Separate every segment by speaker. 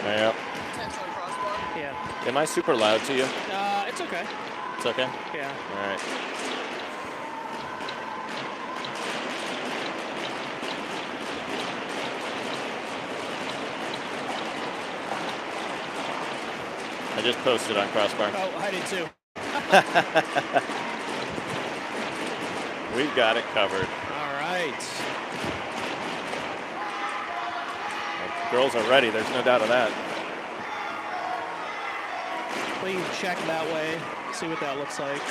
Speaker 1: Yep.
Speaker 2: Yeah.
Speaker 1: Am I super loud to you?
Speaker 2: It's okay.
Speaker 1: It's okay?
Speaker 2: Yeah.
Speaker 1: All right. I just posted on Crossbar.
Speaker 2: Oh, I did too.
Speaker 1: We've got it covered.
Speaker 2: All right.
Speaker 1: The girls are ready. There's no doubt of that.
Speaker 2: Well, you can check that way, see what that looks like.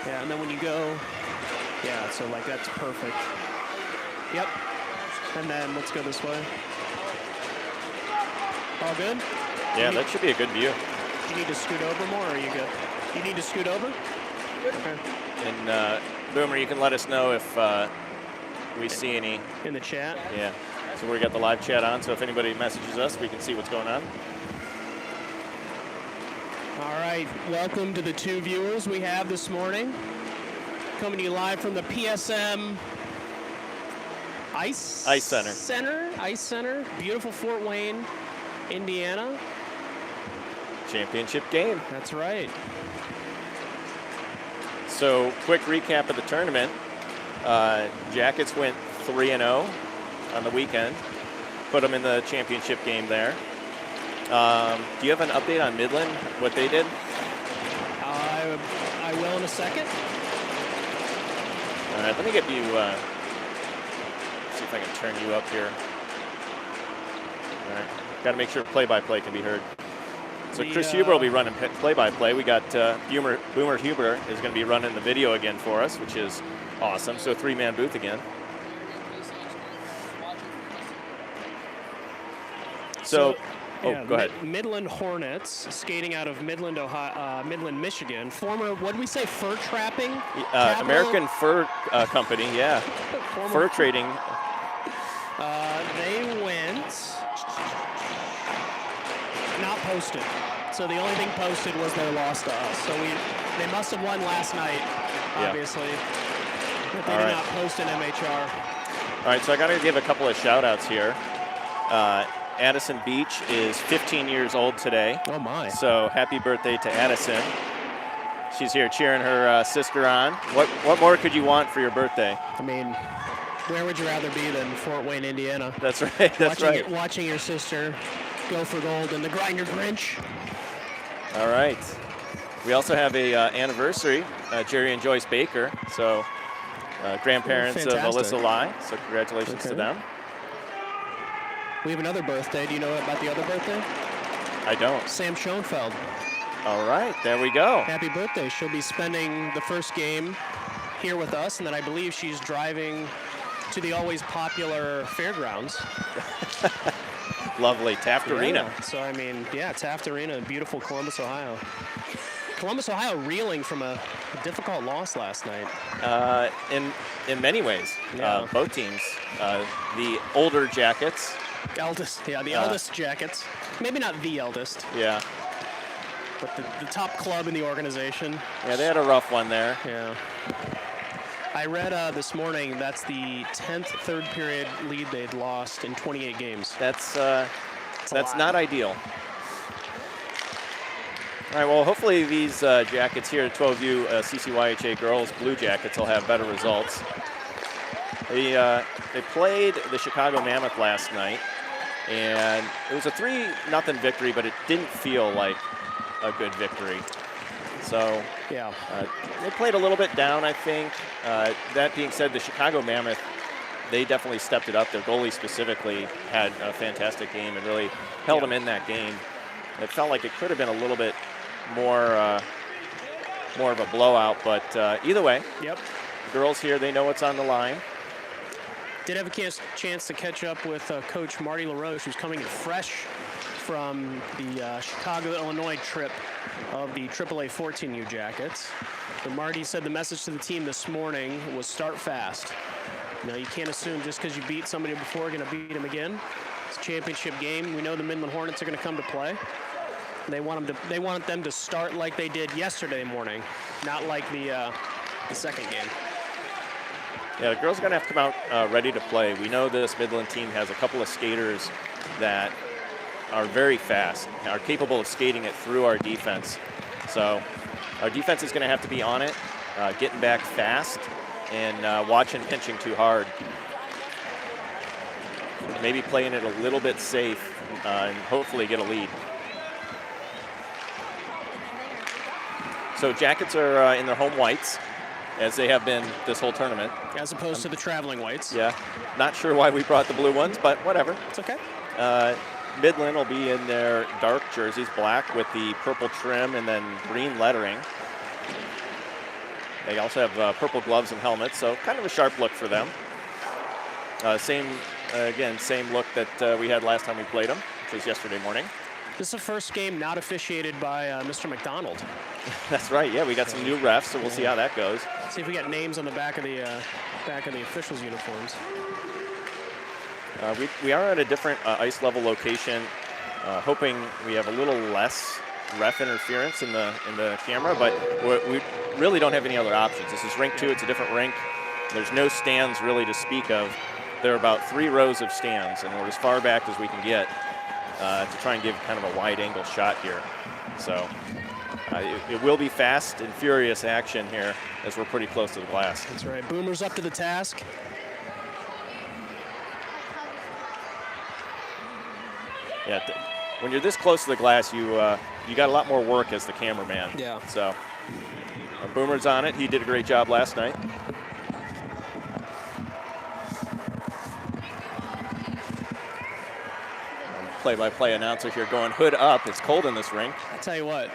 Speaker 2: Yeah, and then when you go, yeah, so like that's perfect. Yep. And then let's go this way. All good?
Speaker 1: Yeah, that should be a good view.
Speaker 2: Do you need to scoot over more, or are you good? You need to scoot over? Okay.
Speaker 1: And Boomer, you can let us know if we see any.
Speaker 2: In the chat?
Speaker 1: Yeah. So we got the live chat on, so if anybody messages us, we can see what's going on.
Speaker 2: All right, welcome to the 2 viewers we have this morning. Coming to you live from the PSM Ice
Speaker 1: Center.
Speaker 2: Ice Center. Beautiful Fort Wayne, Indiana.
Speaker 1: Championship game.
Speaker 2: That's right.
Speaker 1: So, quick recap of the tournament. Jackets went 3-0 on the weekend. Put them in the championship game there. Do you have an update on Midland, what they did?
Speaker 2: I will in a second.
Speaker 1: All right, let me get you, see if I can turn you up here. All right, got to make sure play-by-play can be heard. So Chris Huber will be running play-by-play. We got Boomer Huber is going to be running the video again for us, which is awesome. So 3-man booth again. So
Speaker 2: yeah,
Speaker 1: go ahead.
Speaker 2: Midland Hornets, skating out of Midland, Ohio, Midland, Michigan. Former, what did we say, fur trapping?
Speaker 1: American Fur Company, yeah. Fur trading.
Speaker 2: They went not posted. So the only thing posted was their loss to us. So they must have won last night, obviously. Yeah. But they did not post an MHR.
Speaker 1: All right, so I got to give a couple of shout-outs here. Addison Beach is 15 years old today.
Speaker 2: Oh, my.
Speaker 1: So happy birthday to Addison. She's here cheering her sister on. What more could you want for your birthday?
Speaker 2: I mean, where would you rather be than Fort Wayne, Indiana?
Speaker 1: That's right. That's right.
Speaker 2: Watching your sister go for gold in the Grinder Grinch.
Speaker 1: All right. We also have a anniversary, Jerry and Joyce Baker. So grandparents of Alyssa Lai. So congratulations to them.
Speaker 2: We have another birthday. Do you know about the other birthday?
Speaker 1: I don't.
Speaker 2: Sam Schoenfeld.
Speaker 1: All right, there we go.
Speaker 2: Happy birthday. She'll be spending the first game here with us, and then I believe she's driving to the always popular fairgrounds.
Speaker 1: Lovely, Taft Arena.
Speaker 2: So, I mean, yeah, Taft Arena, beautiful Columbus, Ohio. Columbus, Ohio reeling from a difficult loss last night.
Speaker 1: In many ways, both teams. The older Jackets.
Speaker 2: Eldest, yeah, the eldest Jackets. Maybe not the eldest.
Speaker 1: Yeah.
Speaker 2: But the top club in the organization.
Speaker 1: Yeah, they had a rough one there.
Speaker 2: Yeah. I read this morning that's the 10th third period lead they'd lost in 28 games.
Speaker 1: That's not ideal. All right, well, hopefully these Jackets here at 12U CCYHA girls Blue Jackets will have better results. They played the Chicago Mammoth last night, and it was a 3-0 victory, but it didn't feel like a good victory. So
Speaker 2: yeah,
Speaker 1: they played a little bit down, I think. That being said, the Chicago Mammoth, they definitely stepped it up. Their goalie specifically had a fantastic game and really held them in that game. It felt like it could have been a little bit more of a blowout, but either way, the girls here, they know what's on the line.
Speaker 2: Did have a chance to catch up with Coach Marty LaRoche, who's coming fresh from the Chicago, Illinois trip of the AAA 14U Jackets. And Marty said the message to the team this morning was start fast. You know, you can't assume just because you beat somebody before you're going to beat them again. It's a championship game. We know the Midland Hornets are going to come to play. They want them to start like they did yesterday morning, not like the second game.
Speaker 1: Yeah, the girls are going to have to come out ready to play. We know this Midland team has a couple of skaters that are very fast, are capable of skating it through our defense. So our defense is going to have to be on it, getting back fast, and watching pinching too hard. Maybe playing it a little bit safe and hopefully get a lead. So Jackets are in their home whites, as they have been this whole tournament.
Speaker 2: As opposed to the traveling whites.
Speaker 1: Yeah, not sure why we brought the blue ones, but whatever.
Speaker 2: It's okay.
Speaker 1: Midland will be in their dark jerseys, black with the purple trim and then green lettering. They also have purple gloves and helmets, so kind of a sharp look for them. Same look that we had last time we played them, which was yesterday morning.
Speaker 2: This is the first game not officiated by Mr. McDonald.
Speaker 1: That's right. Yeah, we got some new refs, so we'll see how that goes.
Speaker 2: See if we got names on the back of the officials' uniforms.
Speaker 1: We are at a different ice level location, hoping we have a little less ref interference in the camera, but we really don't have any other options. This is rink 2. It's a different rink. There's no stands really to speak of. There are about 3 rows of stands, and we're as far back as we can get to try and give kind of a wide-angle shot here. So it will be fast and furious action here as we're pretty close to the glass.
Speaker 2: That's right. Boomer's up to the task.
Speaker 1: Yeah, when you're this close to the glass, you got a lot more work as the cameraman.
Speaker 2: Yeah.
Speaker 1: So Boomer's on it. He did a great job last night. Play-by-play announcer here going hood up. It's cold in this rink.
Speaker 2: I tell you what,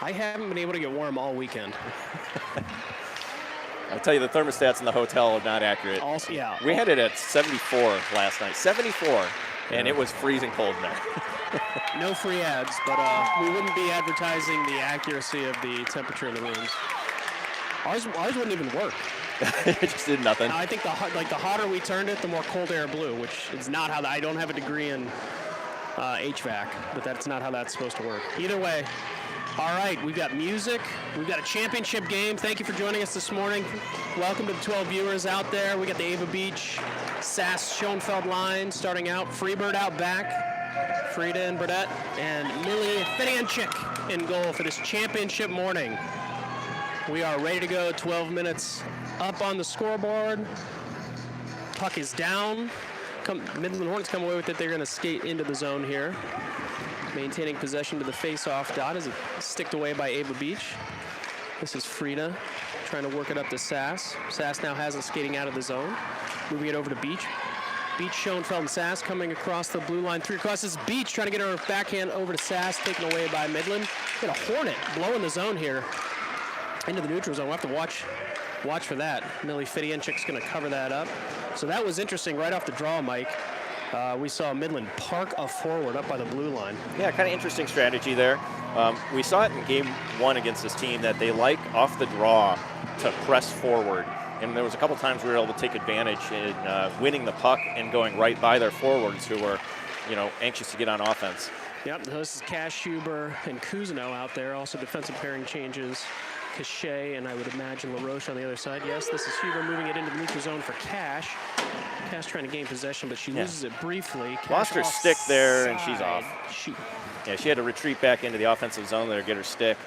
Speaker 2: I haven't been able to get warm all weekend.
Speaker 1: I'll tell you, the thermostats in the hotel are not accurate.
Speaker 2: Also, yeah.
Speaker 1: We had it at 74 last night, 74, and it was freezing cold in there.
Speaker 2: No free ads, but we wouldn't be advertising the accuracy of the temperature in the rooms. Ours wouldn't even work.
Speaker 1: It just did nothing.
Speaker 2: I think the hotter we turned it, the more cold air blew, which is not how I don't have a degree in HVAC, but that's not how that's supposed to work. Either way, all right, we've got music. We've got a championship game. Thank you for joining us this morning. Welcome to the 12 viewers out there. We got the Ava Beach, Sass Schoenfeld line starting out. Freebird out back. Frida and Burdette, and Millie Fidianchik in goal for this championship morning. We are ready to go. 12 minutes up on the scoreboard. Puck is down. Midland Hornets come away with it. They're going to skate into the zone here. Maintaining possession to the face-off dot as it sticked away by Ava Beach. This is Frida trying to work it up to Sass. Sass now has it skating out of the zone. Moving it over to Beach. Beach, Schoenfeld, and Sass coming across the blue line. 3 across. This is Beach trying to get her backhand over to Sass, taken away by Midland. Got a Hornet blowing the zone here into the neutral zone. We'll have to watch for that. Millie Fidianchik's going to cover that up. So that was interesting right off the draw, Mike. We saw Midland park a forward up by the blue line. Yeah,
Speaker 1: kind of interesting strategy there. We saw it in game 1 against this team that they like off the draw to press forward. And there was a couple times we were able to take advantage in winning the puck and going right by their forwards who were, anxious to get on offense.
Speaker 2: Yep, this is Cash, Huber, and Cousineau out there. Also defensive pairing changes. Cachet and I would imagine LaRoche on the other side. Yes, this is Huber moving it into the neutral zone for Cash. Cash trying to gain possession, but she loses it briefly. Cash
Speaker 1: lost her stick there, and she's off.
Speaker 2: She
Speaker 1: had to retreat back into the offensive zone there to get her stick.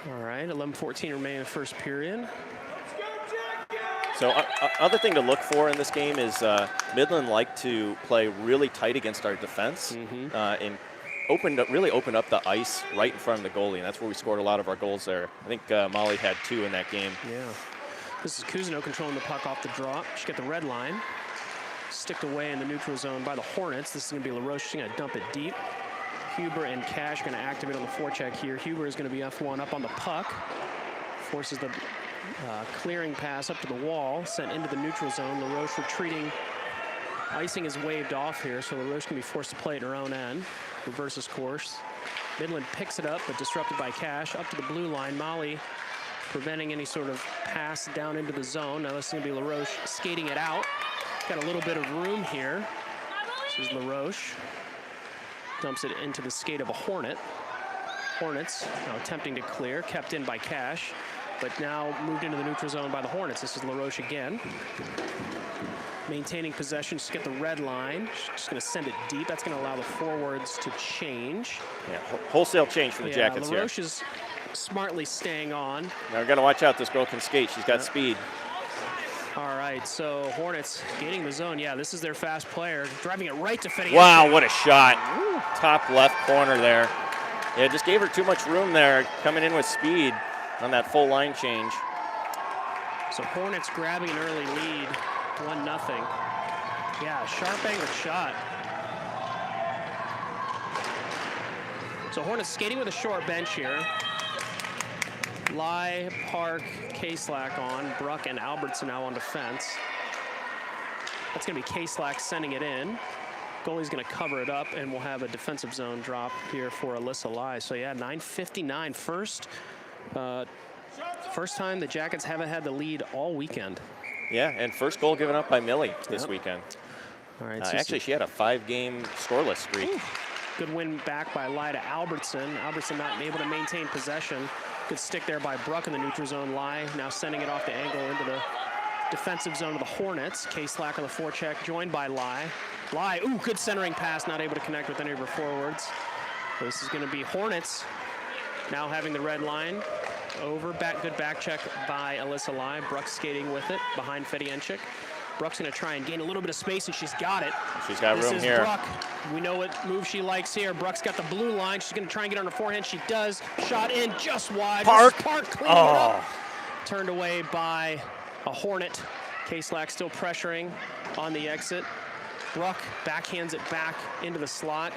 Speaker 2: All right, 11:14 remain in the first period.
Speaker 1: So other thing to look for in this game is Midland like to play really tight against our defense and really opened up the ice right in front of the goalie, and that's where we scored a lot of our goals there. I think Molly had 2 in that game.
Speaker 2: Yeah. This is Cousineau controlling the puck off the draw. She got the red line. Sticked away in the neutral zone by the Hornets. This is going to be LaRoche. She's going to dump it deep. Huber and Cash going to activate on the forecheck here. Huber is going to be F1 up on the puck. Forces the clearing pass up to the wall. Sent into the neutral zone. LaRoche retreating. Icing is waved off here, so LaRoche can be forced to play at her own end. Reverses course. Midland picks it up, but disrupted by Cash. Up to the blue line. Molly preventing any sort of pass down into the zone. Now this is going to be LaRoche skating it out. Got a little bit of room here. This is LaRoche. Dumps it into the skate of a Hornet. Hornets now attempting to clear. Kept in by Cash. but now moved into the neutral zone by the Hornets. This is LaRoche again. Maintaining possession, just get the red line. Just going to send it deep. That's going to allow the forwards to change.
Speaker 1: Yeah, wholesale change for the Jackets here.
Speaker 2: LaRoche is smartly staying on.
Speaker 1: Now we're going to watch out. This girl can skate. She's got speed.
Speaker 2: All right, so Hornets gaining the zone. Yeah, this is their fast player. Driving it right to Fetty.
Speaker 1: Wow, what a shot. Woo. Top left corner there. Yeah, just gave her too much room there, coming in with speed on that full line change.
Speaker 2: So Hornets grabbing an early lead, 1-0. Yeah, sharp angled shot. So Hornets skating with a short bench here. Lai, Park, K-Slack on, Bruck and Albertson now on defense. That's going to be K-Slack sending it in. Goalie's going to cover it up, and we'll have a defensive zone drop here for Alyssa Lai. So yeah, 9:59 first time the Jackets haven't had the lead all weekend.
Speaker 1: Yeah, and first goal given up by Millie this weekend.
Speaker 2: All right.
Speaker 1: Actually, she had a 5-game scoreless streak.
Speaker 2: Ooh. Good win back by Lai to Albertson. Albertson not able to maintain possession. Good stick there by Bruck in the neutral zone. Lai now sending it off the angle into the defensive zone of the Hornets. K-Slack on the forecheck, joined by Lai. Lai, ooh, good centering pass, not able to connect with any of her forwards. So this is going to be Hornets now having the red line. Over, good back check by Alyssa Lai. Bruck skating with it behind Fedienchik. Bruck's going to try and gain a little bit of space, and she's got it.
Speaker 1: She's got room here.
Speaker 2: This is Bruck. We know what move she likes here. Bruck's got the blue line. She's going to try and get on her forehand. She does. Shot in just wide.
Speaker 1: Park
Speaker 2: cleaning it up. Turned away by a Hornet. K-Slack still pressuring on the exit. Bruck backhands it back into the slot.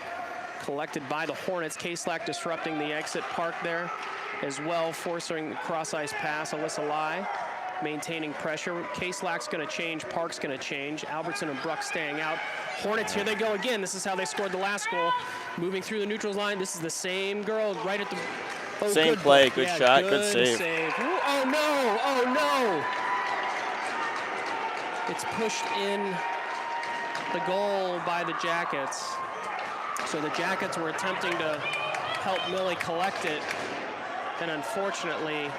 Speaker 2: Collected by the Hornets. K-Slack disrupting the exit. Park there as well, forcing the cross-ice pass. Alyssa Lai maintaining pressure. K-Slack's going to change. Park's going to change. Albertson and Bruck staying out. Hornets, here they go again. This is how they scored the last goal. Moving through the neutrals line. This is the same girl right at the... Oh,
Speaker 1: same
Speaker 2: good
Speaker 1: play, good shot, good save.
Speaker 2: Ooh, oh, no, oh, no. It's pushed in the goal by the Jackets. So the Jackets were attempting to help Millie collect it, and unfortunately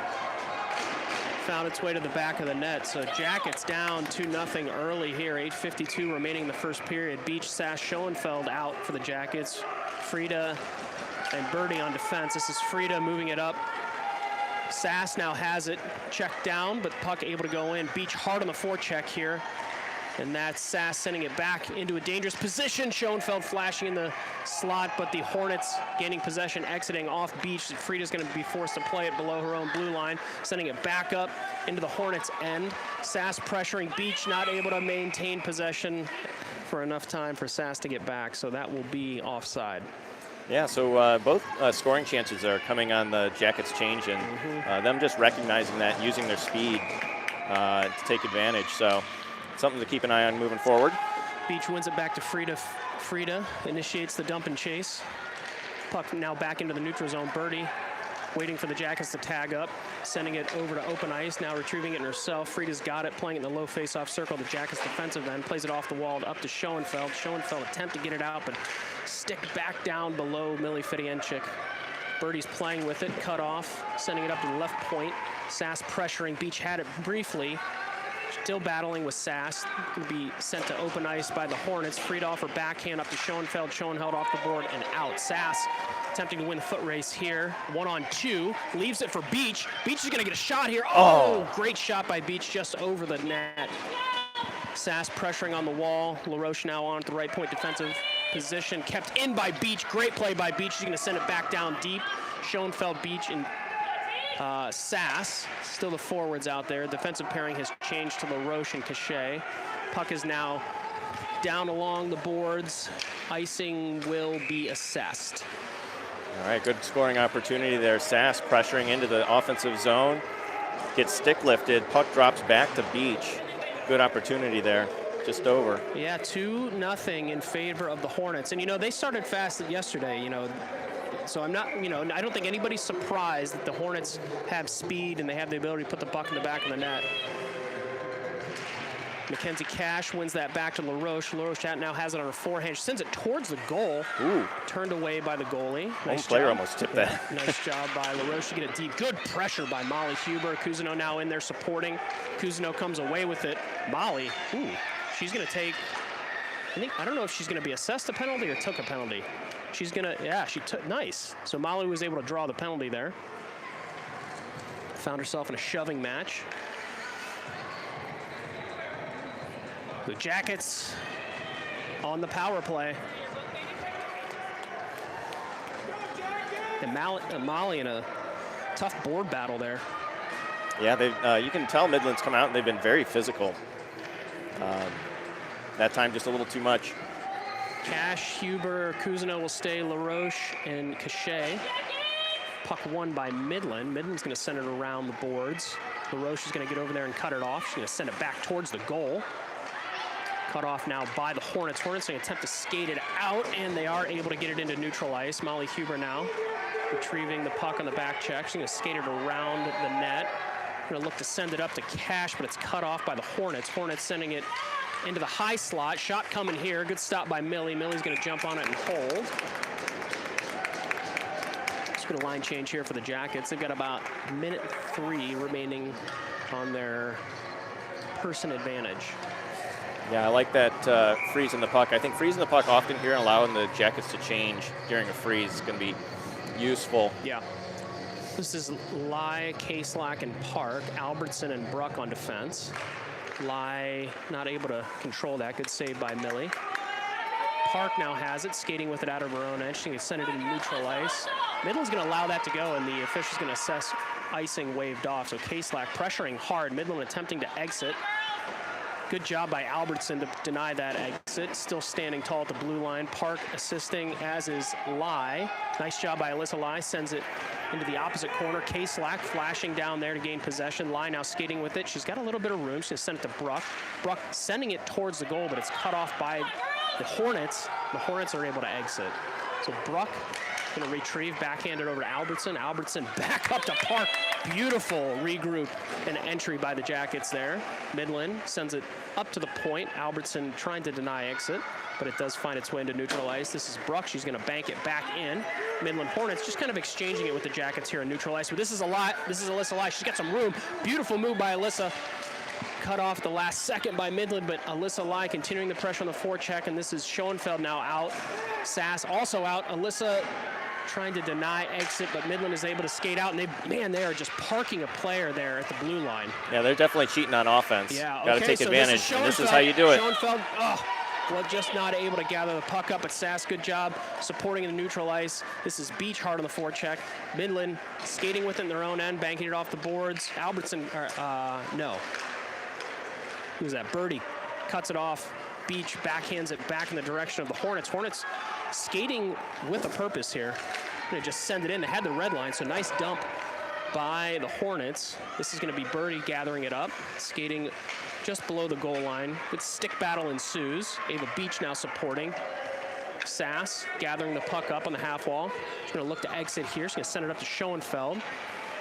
Speaker 2: found its way to the back of the net. So Jackets down 2-0 early here. 8:52 remaining in the first period. Beach, Sass, Schoenfeld out for the Jackets. Frida and Birdie on defense. This is Frida moving it up. Sass now has it checked down, but puck able to go in. Beach hard on the forecheck here. And that's Sass sending it back into a dangerous position. Schoenfeld flashing in the slot, but the Hornets gaining possession, exiting off Beach. Frida's going to be forced to play it below her own blue line, sending it back up into the Hornets' end. Sass pressuring Beach, not able to maintain possession for enough time for Sass to get back, so that will be offside.
Speaker 1: Yeah, so both scoring chances are coming on the Jackets change, and them just recognizing that and using their speed to take advantage. So something to keep an eye on moving forward.
Speaker 2: Beach wins it back to Frida. Frida initiates the dump and chase. Puck now back into the neutral zone. Birdie waiting for the Jackets to tag up, sending it over to open ice, now retrieving it herself. Frida's got it, playing it in the low face-off circle. The Jackets defensive end plays it off the wall up to Schoenfeld. Schoenfeld attempt to get it out, but stick back down below Millie Fedienchik. Birdie's playing with it, cut off, sending it up to the left point. Sass pressuring. Beach had it briefly. Still battling with Sass. Going to be sent to open ice by the Hornets. Freed off her backhand up to Schoenfeld. Schoenfeld off the board and out. Sass attempting to win the foot race here. 1-on-2. Leaves it for Beach. Beach is going to get a shot here. Oh, great shot by Beach just over the net. Sass pressuring on the wall. LaRoche now on to the right point defensive position. Kept in by Beach. Great play by Beach. She's going to send it back down deep. Schoenfeld, Beach, and Sass, still the forwards out there. Defensive pairing has changed to LaRoche and Cachet. Puck is now down along the boards. Icing will be assessed.
Speaker 1: All right, good scoring opportunity there. Sass pressuring into the offensive zone. Gets stick lifted. Puck drops back to Beach. Good opportunity there. Just over.
Speaker 2: Yeah, 2-0 in favor of the Hornets. And, you know, they started fast yesterday, you know. So I'm not, you know, I don't think anybody's surprised that the Hornets have speed and they have the ability to put the puck in the back of the net. Mackenzie Cash wins that back to LaRoche. LaRoche now has it on her forehand. She sends it towards the goal.
Speaker 1: Ooh.
Speaker 2: Turned away by the goalie.
Speaker 1: Nice player
Speaker 2: job.
Speaker 1: almost tipped that.
Speaker 2: Nice job by LaRoche to get it deep. Good pressure by Molly Huber. Cousineau now in there supporting. Cousineau comes away with it. Molly, ooh, she's going to take, I don't know if she's going to be assessed a penalty or took a penalty. She's going to, yeah, she took, nice. So Molly was able to draw the penalty there. Found herself in a shoving match. The Jackets on the power play. And Molly in a tough board battle there.
Speaker 1: Yeah, you can tell Midland's come out and they've been very physical. That time just a little too much.
Speaker 2: Cash, Huber, Cousineau will stay, LaRoche, and Cachet. Puck won by Midland. Midland's going to send it around the boards. LaRoche is going to get over there and cut it off. She's going to send it back towards the goal. Cut off now by the Hornets. Hornets going to attempt to skate it out, and they are able to get it into neutral ice. Molly Huber now retrieving the puck on the back check. She's going to skate it around the net. Going to look to send it up to Cash, but it's cut off by the Hornets. Hornets sending it into the high slot. Shot coming here. Good stop by Millie. Millie's going to jump on it and hold. Just going to line change here for the Jackets. They've got about minute 3 remaining on their person advantage.
Speaker 1: Yeah, I like that freezing the puck. I think freezing the puck often here and allowing the Jackets to change during a freeze is going to be useful.
Speaker 2: Yeah. This is Lai, K-Slack, and Park. Albertson and Bruck on defense. Lai not able to control that. Good save by Millie. Park now has it, skating with it out of her own end. She can send it into neutral ice. Midland's going to allow that to go, and the official's going to assess icing waved off. So K-Slack pressuring hard. Midland attempting to exit. Good job by Albertson to deny that exit. Still standing tall at the blue line. Park assisting, as is Lai. Nice job by Alyssa Lai. Sends it into the opposite corner. K-Slack flashing down there to gain possession. Lai now skating with it. She's got a little bit of room. She's going to send it to Bruck. Bruck sending it towards the goal, but it's cut off by the Hornets. The Hornets are able to exit. So Bruck going to retrieve, backhanded over to Albertson. Albertson back up to Park. Beautiful regroup and entry by the Jackets there. Midland sends it up to the point. Albertson trying to deny exit, but it does find its way into neutral ice. This is Bruck. She's going to bank it back in. Midland Hornets just kind of exchanging it with the Jackets here in neutral ice. But this is Alyssa Lai. She's got some room. Beautiful move by Alyssa. Cut off the last second by Midland, but Alyssa Lai continuing the pressure on the forecheck, and this is Schoenfeld now out. Sass also out. Alyssa trying to deny exit, but Midland is able to skate out, and they are just parking a player there at the blue line.
Speaker 1: Yeah, they're definitely cheating on offense.
Speaker 2: Yeah,
Speaker 1: got to take advantage, and this is how you do it.
Speaker 2: Schoenfeld, well, just not able to gather the puck up, but Sass, good job supporting in the neutral ice. This is Beach hard on the forecheck. Midland skating with it in their own end, banking it off the boards. Albertson, no. Who was that? Birdie cuts it off. Beach backhands it back in the direction of the Hornets. Hornets skating with a purpose here. Going to just send it in. They had the red line, so nice dump by the Hornets. This is going to be Birdie gathering it up, skating just below the goal line. Good stick battle ensues. Ava Beach now supporting. Sass gathering the puck up on the half wall. She's going to look to exit here. She's going to send it up to Schoenfeld.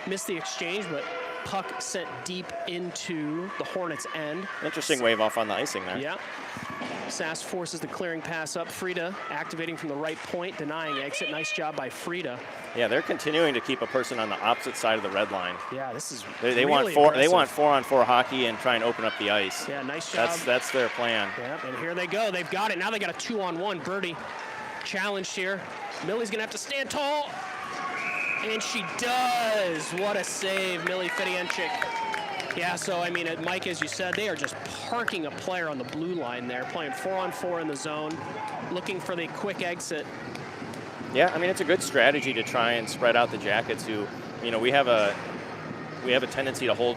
Speaker 2: Missed the exchange, but puck sent deep into the Hornets' end.
Speaker 1: Interesting wave off on the icing there.
Speaker 2: Yeah. Sass forces the clearing pass up. Frida activating from the right point, denying exit. Nice job by Frida.
Speaker 1: Yeah, they're continuing to keep a person on the opposite side of the red line.
Speaker 2: Yeah, this is
Speaker 1: they
Speaker 2: really
Speaker 1: want
Speaker 2: aggressive.
Speaker 1: They want 4-on-4 hockey and try and open up the ice.
Speaker 2: Yeah, nice job.
Speaker 1: That's their plan.
Speaker 2: Yeah, and here they go. They've got it. Now they got a 2-on-1. Birdie challenged here. Millie's gonna have to stand tall. And she does. What a save, Millie Fidianchik. Yeah, so, I mean, Mike, as you said, they are just parking a player on the blue line there, playing 4-on-4 in the zone, looking for the quick exit.
Speaker 1: Yeah, I mean, it's a good strategy to try and spread out the Jackets who, you know, we have a tendency to hold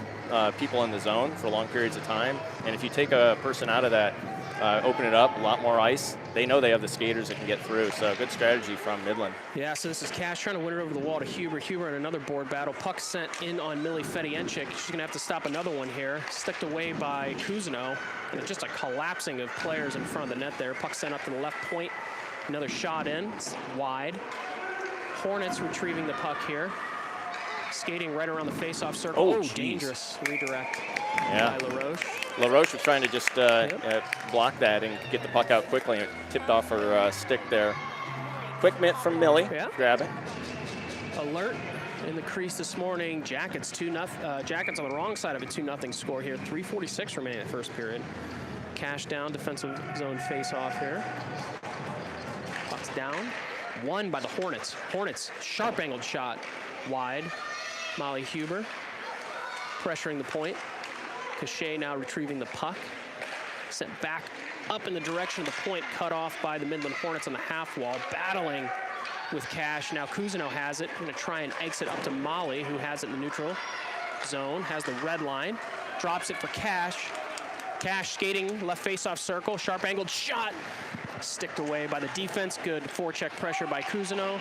Speaker 1: people in the zone for long periods of time. And if you take a person out of that, open it up, a lot more ice, they know they have the skaters that can get through. So good strategy from Midland.
Speaker 2: Yeah, so this is Cash trying to win it over the wall to Huber. Huber in another board battle. Puck sent in on Millie Fidianchik. She's going to have to stop another one here. Sticked away by Cousineau. And just a collapsing of players in front of the net there. Puck sent up to the left point. Another shot in. It's wide. Hornets retrieving the puck here. skating right around the face-off circle.
Speaker 1: Oh,
Speaker 2: Oh,
Speaker 1: geez.
Speaker 2: dangerous redirect
Speaker 1: Yeah.
Speaker 2: by LaRoche.
Speaker 1: LaRoche was trying to just block that and get the puck out quickly, and it tipped off her stick there. Quick mitt from Millie.
Speaker 2: Yeah.
Speaker 1: Grab it.
Speaker 2: Alert in the crease this morning. Jackets 2-0. Jackets on the wrong side of a 2-0 score here. 3:46 remaining in the first period. Cash down, defensive zone face-off here. Puck's down. Won by the Hornets. Hornets, sharp angled shot wide. Molly Huber pressuring the point. Cachet now retrieving the puck. Sent back up in the direction of the point, cut off by the Midland Hornets on the half wall. Battling with Cash. Now Cousineau has it. Going to try and exit up to Molly, who has it in the neutral zone. Has the red line. Drops it for Cash. Cash skating, left face-off circle. Sharp angled shot. Sticked away by the defense. Good forecheck pressure by Cousineau.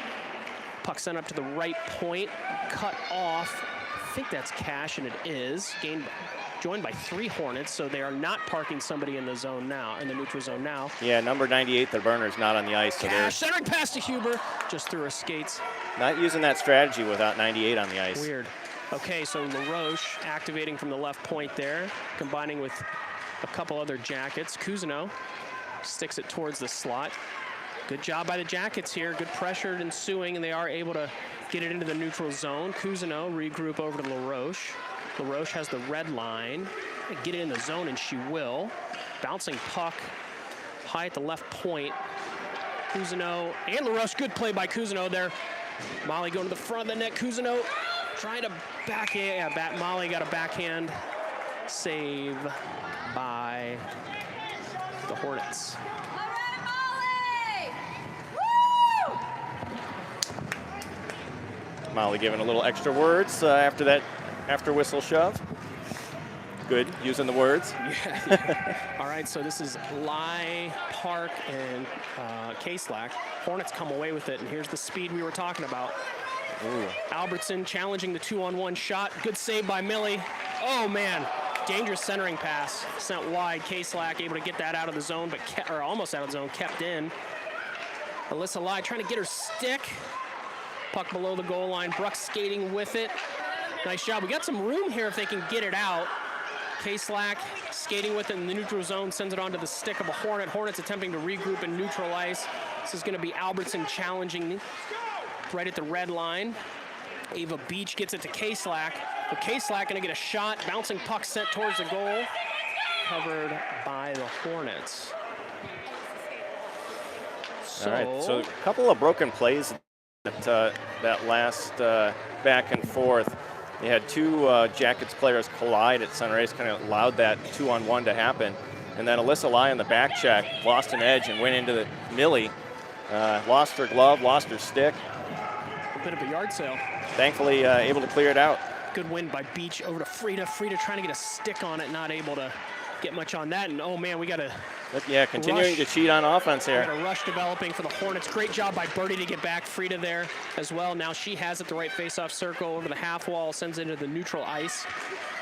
Speaker 2: Puck sent up to the right point. Cut off. I think that's Cash, and it is. Joined by 3 Hornets, so they are not parking somebody in the zone now, in the neutral zone now.
Speaker 1: Yeah, number 98, the burner, is not on the ice. So
Speaker 2: Cash, centering pass to Huber, just through her skates.
Speaker 1: Not using that strategy without 98 on the ice.
Speaker 2: Weird. Okay, so LaRoche activating from the left point there, combining with a couple other Jackets. Cousineau sticks it towards the slot. Good job by the Jackets here. Good pressure ensuing, and they are able to get it into the neutral zone. Cousineau regroup over to LaRoche. LaRoche has the red line. Get it in the zone, and she will. Bouncing puck high at the left point. Cousineau and LaRoche. Good play by Cousineau there. Molly going to the front of the net. Cousineau trying to Molly got a backhand save by the Hornets.
Speaker 1: Molly giving a little extra words after that after whistle shove. Good, using the words.
Speaker 2: Yeah. All right, so this is Lai, Park, and K-Slack. Hornets come away with it, and here's the speed we were talking about.
Speaker 1: Ooh.
Speaker 2: Albertson challenging the 2-on-1 shot. Good save by Millie. Oh, man. Dangerous centering pass. Sent wide. K-Slack able to get that out of the zone, or almost out of the zone, kept in. Alyssa Lai trying to get her stick. Puck below the goal line. Bruck skating with it. Nice job. We got some room here if they can get it out. K-Slack skating with it in the neutral zone, sends it onto the stick of a Hornet. Hornets attempting to regroup and neutralize. This is going to be Albertson challenging right at the red line. Ava Beach gets it to K-Slack. But K-Slack going to get a shot. Bouncing puck sent towards the goal. Covered by the Hornets.
Speaker 1: All right, so a couple of broken plays that last back and forth. They had 2 Jackets players collide at center ice, kind of allowed that 2-on-1 to happen. And then Alyssa Lai on the back check lost an edge and went into the Millie. Lost her glove, lost her stick.
Speaker 2: A bit of a yard sale.
Speaker 1: Thankfully able to clear it out.
Speaker 2: Good win by Beach over to Frida. Frida trying to get a stick on it, not able to get much on that. And oh man, we got a
Speaker 1: continuing to cheat on offense here.
Speaker 2: Got a rush developing for the Hornets. Great job by Birdie to get back. Frida there as well. Now she has it the right face-off circle over the half wall, sends it into the neutral ice.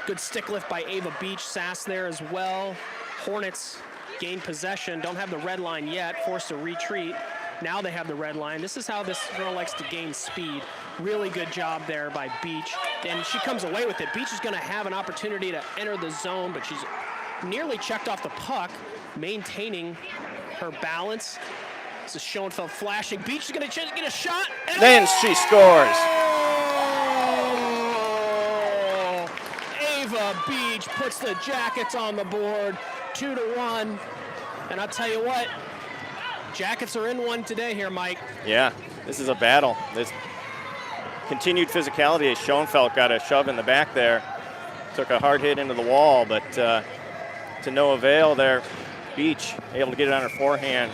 Speaker 2: Good stick lift by Ava Beach. Sass there as well. Hornets gain possession. Don't have the red line yet. Forced to retreat. Now they have the red line. This is how this girl likes to gain speed. Really good job there by Beach. And she comes away with it. Beach is going to have an opportunity to enter the zone, but she's nearly checked off the puck, maintaining her balance. This is Schoenfeld flashing. Beach is going to get a shot. And
Speaker 1: then she scores.
Speaker 2: Oh! Ava Beach puts the Jackets on the board, 2-1. And I'll tell you what, Jackets are in one today here, Mike.
Speaker 1: Yeah, this is a battle. This continued physicality as Schoenfeld got a shove in the back there. Took a hard hit into the wall, but to no avail there. Beach able to get it on her forehand,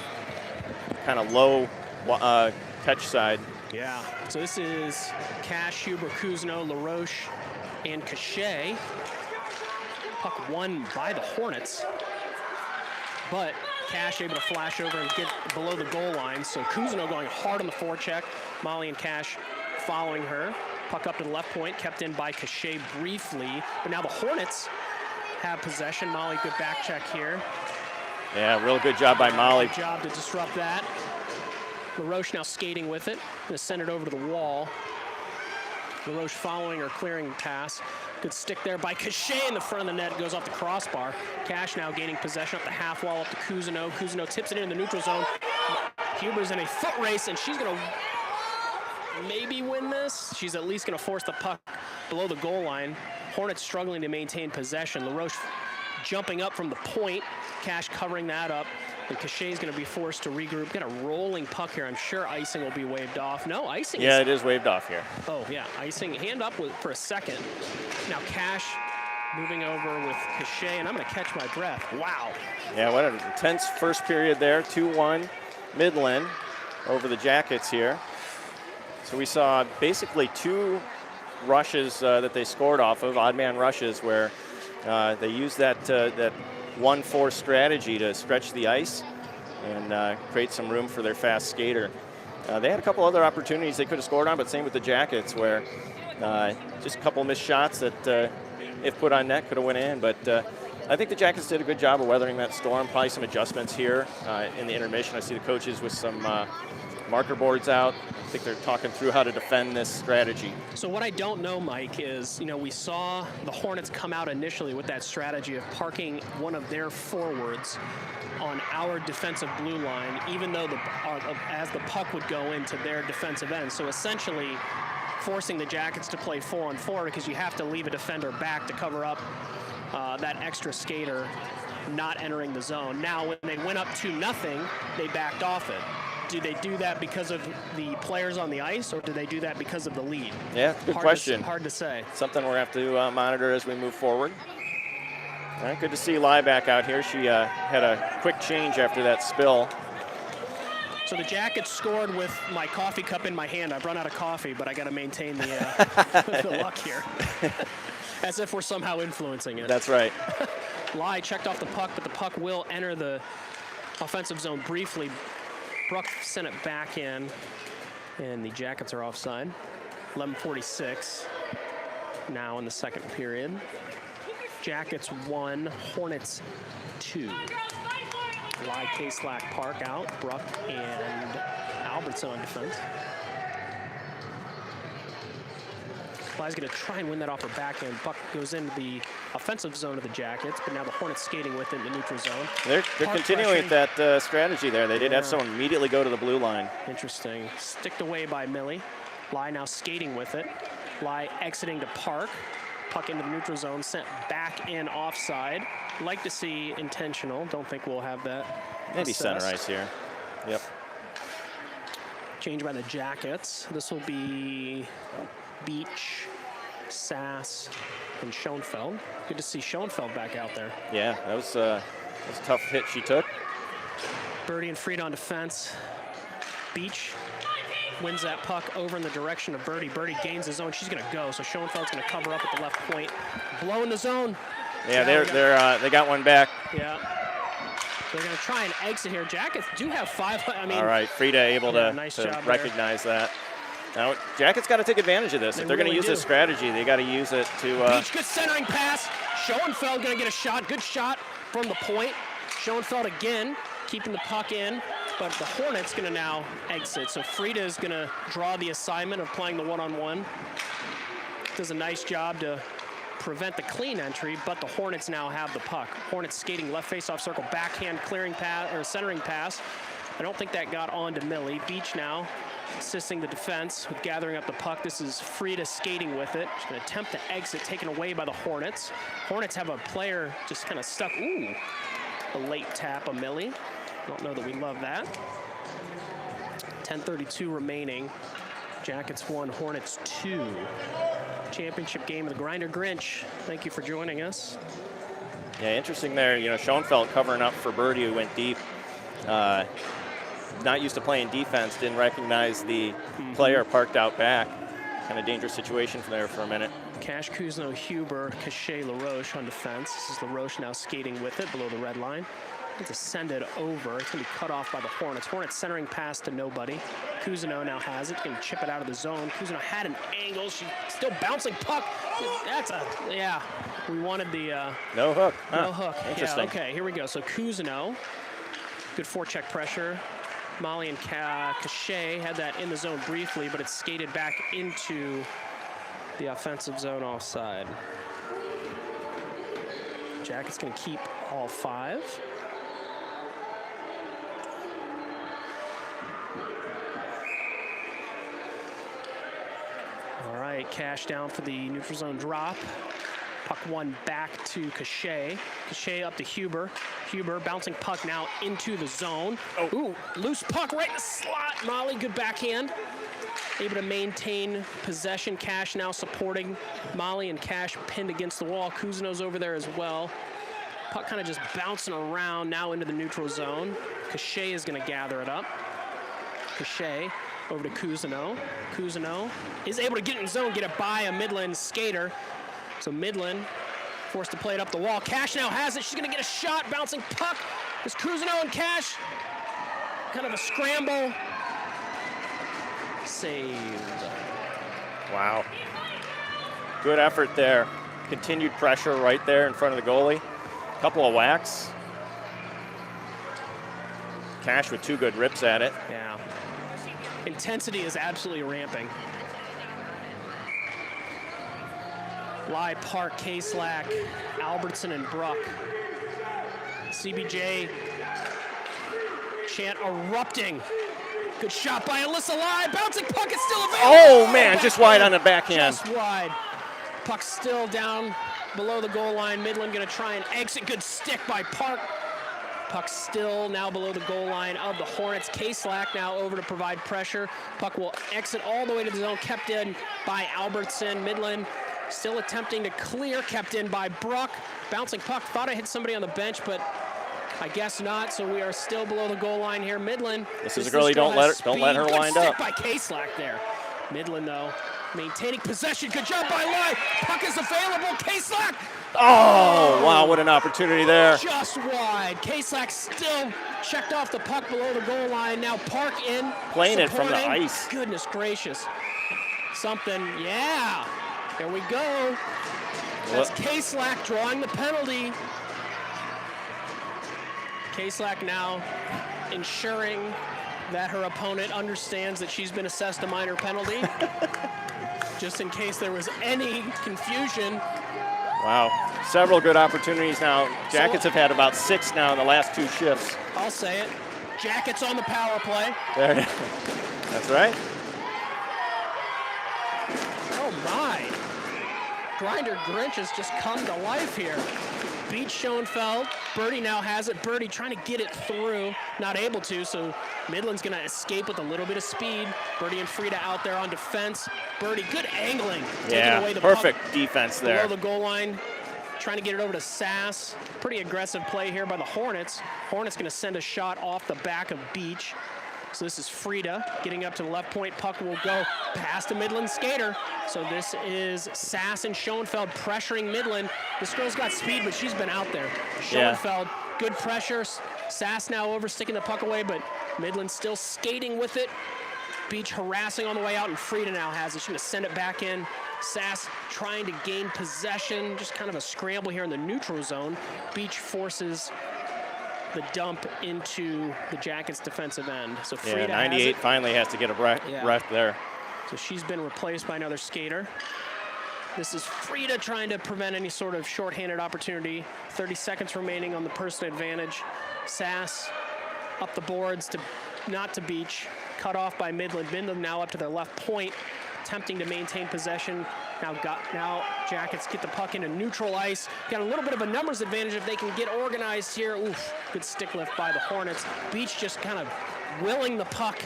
Speaker 1: kind of low touch side.
Speaker 2: Yeah, so this is Cash, Huber, Cousineau, LaRoche, and Cachet. Puck won by the Hornets, but Cash able to flash over and get below the goal line. So Cousineau going hard on the forecheck. Molly and Cash following her. Puck up to the left point, kept in by Cachet briefly. But now the Hornets have possession. Molly, good back check here.
Speaker 1: Yeah, real good job by Molly.
Speaker 2: Good job to disrupt that. LaRoche now skating with it. Gonna send it over to the wall. LaRoche following her clearing pass. Good stick there by Cachet in the front of the net. Goes off the crossbar. Cash now gaining possession up the half wall up to Cousineau. Cousineau tips it in the neutral zone. Huber's in a foot race, and she's going to maybe win this. She's at least going to force the puck below the goal line. Hornets struggling to maintain possession. LaRoche jumping up from the point. Cash covering that up. And Cachet's going to be forced to regroup. Got a rolling puck here. I'm sure icing will be waved off. No, icing.
Speaker 1: Yeah, it is waved off here.
Speaker 2: Oh, yeah. Icing. Hand up for a second. Now Cash moving over with Cachet, and I'm going to catch my breath. Wow.
Speaker 1: Yeah, what an intense first period there. 2-1 Midland over the Jackets here. So we saw basically 2 rushes that they scored off of, odd man rushes, where they used that 1-4 strategy to stretch the ice and create some room for their fast skater. They had a couple other opportunities they could have scored on, but same with the Jackets, where just a couple missed shots that, if put on net, could have went in. But I think the Jackets did a good job of weathering that storm. Probably some adjustments here in the intermission. I see the coaches with some marker boards out. I think they're talking through how to defend this strategy.
Speaker 2: So what I don't know, Mike, is, we saw the Hornets come out initially with that strategy of parking one of their forwards on our defensive blue line, even though as the puck would go into their defensive end. So essentially forcing the Jackets to play 4-on-4 because you have to leave a defender back to cover up that extra skater not entering the zone. Now, when they went up 2-0, they backed off it. Do they do that because of the players on the ice, or do they do that because of the lead?
Speaker 1: Yeah, good question.
Speaker 2: Hard to say.
Speaker 1: Something we'll have to monitor as we move forward. All right, good to see Lai back out here. She had a quick change after that spill.
Speaker 2: So the Jackets scored with my coffee cup in my hand. I've run out of coffee, but I got to maintain the, the luck here. As if we're somehow influencing it.
Speaker 1: That's right.
Speaker 2: Lai checked off the puck, but the puck will enter the offensive zone briefly. Bruck sent it back in, and the Jackets are offside. 11:46 now in the second period. Jackets 1, Hornets 2. Lai, K-Slack, Park out, Bruck and Albertson on defense. Lai's going to try and win that off her backhand. Buck goes into the offensive zone of the Jackets, but now the Hornets skating with it in the neutral zone.
Speaker 1: They're continuing with that strategy there. They did have someone immediately go to the blue line.
Speaker 2: Interesting. Sticked away by Millie. Lai now skating with it. Lai exiting to Park. Puck into the neutral zone, sent back in offside. Like to see intentional. Don't think we'll have that.
Speaker 1: Maybe center ice here. Yep.
Speaker 2: Change by the Jackets. This will be Beach, Sass, and Schoenfeld. Good to see Schoenfeld back out there.
Speaker 1: Yeah, that was a tough hit she took.
Speaker 2: Birdie and Fried on defense. Beach wins that puck over in the direction of Birdie. Birdie gains the zone. She's going to go, so Schoenfeld's going to cover up at the left point. Blowing the zone.
Speaker 1: Yeah, they got one back.
Speaker 2: Yeah. They're going to try and exit here. Jackets do have 5. I mean,
Speaker 1: all right, Frieda able to recognize that. Now, Jackets got to take advantage of this. If they're going to use this strategy, they got to use it to.
Speaker 2: Beach, good centering pass. Schoenfeld going to get a shot. Good shot from the point. Schoenfeld again, keeping the puck in, but the Hornets going to now exit. So Frieda is going to draw the assignment of playing the one-on-one. Does a nice job to prevent the clean entry, but the Hornets now have the puck. Hornets skating left face-off circle, backhand clearing pass or centering pass. I don't think that got on to Millie. Beach now assisting the defense with gathering up the puck. This is Frieda skating with it. She's going to attempt to exit, taken away by the Hornets. Hornets have a player just kind of stuck. Ooh, a late tap of Millie. Don't know that we love that. 10:32 remaining. Jackets 1, Hornets 2. Championship game of the Grinder Grinch. Thank you for joining us.
Speaker 1: Yeah, interesting there. You know, Schoenfeld covering up for Birdie, who went deep. Not used to playing defense, didn't recognize the player parked out back. Kind of dangerous situation there for a minute.
Speaker 2: Cash, Cousineau, Huber, Cachet, LaRoche on defense. This is LaRoche now skating with it below the red line. It's to send it over. It's going to be cut off by the Hornets. Hornets centering pass to nobody. Cousineau now has it. Going to chip it out of the zone. Cousineau had an angle. She's still bouncing puck. That's yeah. We wanted the...
Speaker 1: no hook. Huh.
Speaker 2: No hook.
Speaker 1: Interesting.
Speaker 2: Yeah, okay, here we go. So Cousineau, good forecheck pressure. Molly and Cachet had that in the zone briefly, but it's skated back into the offensive zone offside. Jackets going to keep all 5. All right, Cash down for the neutral zone drop. Puck one back to Cachet. Cachet up to Huber. Huber bouncing puck now into the zone.
Speaker 1: Oh.
Speaker 2: Ooh, loose puck right in the slot. Molly, good backhand. Able to maintain possession. Cash now supporting Molly, and Cash pinned against the wall. Kuzino's over there as well. Puck kind of just bouncing around now into the neutral zone. Cachet is going to gather it up. Cachet over to Kuzino. Kuzino is able to get in the zone, get it by a Midland skater. So Midland forced to play it up the wall. Cash now has it. She's going to get a shot. Bouncing puck. It's Kuzino and Cash. Kind of a scramble. Saved.
Speaker 1: Wow. Good effort there. Continued pressure right there in front of the goalie. Couple of whacks. Cash with 2 good rips at it.
Speaker 2: Yeah. Intensity is absolutely ramping. Lai, Park, K-Slack, Albertson, and Bruck. CBJ chant erupting. Good shot by Alyssa Lai. Bouncing puck is still available.
Speaker 1: Oh, man, just wide on the backhand.
Speaker 2: Just wide. Puck still down below the goal line. Midland going to try and exit. Good stick by Park. Puck still now below the goal line of the Hornets. K-Slack now over to provide pressure. Puck will exit all the way to the zone. Kept in by Albertson. Midland still attempting to clear. Kept in by Bruck. Bouncing puck. Thought I hit somebody on the bench, but I guess not. So we are still below the goal line here. Midland.
Speaker 1: This is a girlie. Don't let her wind up.
Speaker 2: Good stick by K-Slack there. Midland though maintaining possession. Good job by Lai. Puck is available. K-Slack.
Speaker 1: Oh, wow, what an opportunity there.
Speaker 2: Just wide. K-Slack still checked off the puck below the goal line. Now Park in.
Speaker 1: Playing it from the
Speaker 2: supporting.
Speaker 1: ice.
Speaker 2: Goodness gracious. Something, yeah. There we go. That's K-Slack drawing the penalty. K-Slack now ensuring that her opponent understands that she's been assessed a minor penalty. Just in case there was any confusion.
Speaker 1: Wow, several good opportunities now. Jackets have had about 6 now in the last 2 shifts.
Speaker 2: I'll say it. Jackets on the power play.
Speaker 1: There. That's right.
Speaker 2: Oh my. Grinder Grinch has just come to life here. Beat Schoenfeld. Birdie now has it. Birdie trying to get it through. Not able to, so Midland's going to escape with a little bit of speed. Birdie and Frida out there on defense. Birdie, good angling.
Speaker 1: Yeah,
Speaker 2: away the
Speaker 1: perfect
Speaker 2: puck
Speaker 1: defense there.
Speaker 2: below the goal line. Trying to get it over to Sass. Pretty aggressive play here by the Hornets. Hornets going to send a shot off the back of Beach. So this is Frida getting up to the left point. Puck will go past a Midland skater. So this is Sass and Schoenfeld pressuring Midland. This girl's got speed, but she's been out there. Schoenfeld, good pressure. Sass now over, sticking the puck away, but Midland still skating with it. Beach harassing on the way out, and Frida now has it. She's going to send it back in. Sass trying to gain possession. Just kind of a scramble here in the neutral zone. Beach forces the dump into the Jackets' defensive end. So Frida
Speaker 1: 98 finally has to get a breath there.
Speaker 2: So she's been replaced by another skater. This is Frida trying to prevent any sort of shorthanded opportunity. 30 seconds remaining on the personal advantage. Sass up the boards to not to Beach. Cut off by Midland. Midland now up to their left point, attempting to maintain possession. Now Jackets get the puck into neutral ice. Got a little bit of a numbers advantage if they can get organized here. Oof, good stick lift by the Hornets. Beach just kind of willing the puck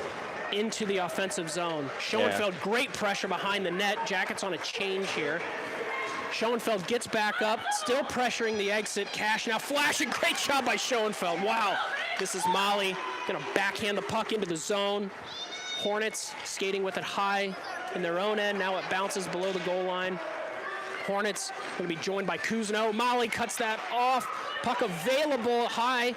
Speaker 2: into the offensive zone. Schoenfeld, great pressure behind the net. Jackets on a change here. Schoenfeld gets back up, still pressuring the exit. Cash now flashing, great job by Schoenfeld. Wow, this is Molly, gonna backhand the puck into the zone. Hornets skating with it high in their own end. Now it bounces below the goal line. Hornets gonna be joined by Kuzino. Molly cuts that off. Puck available high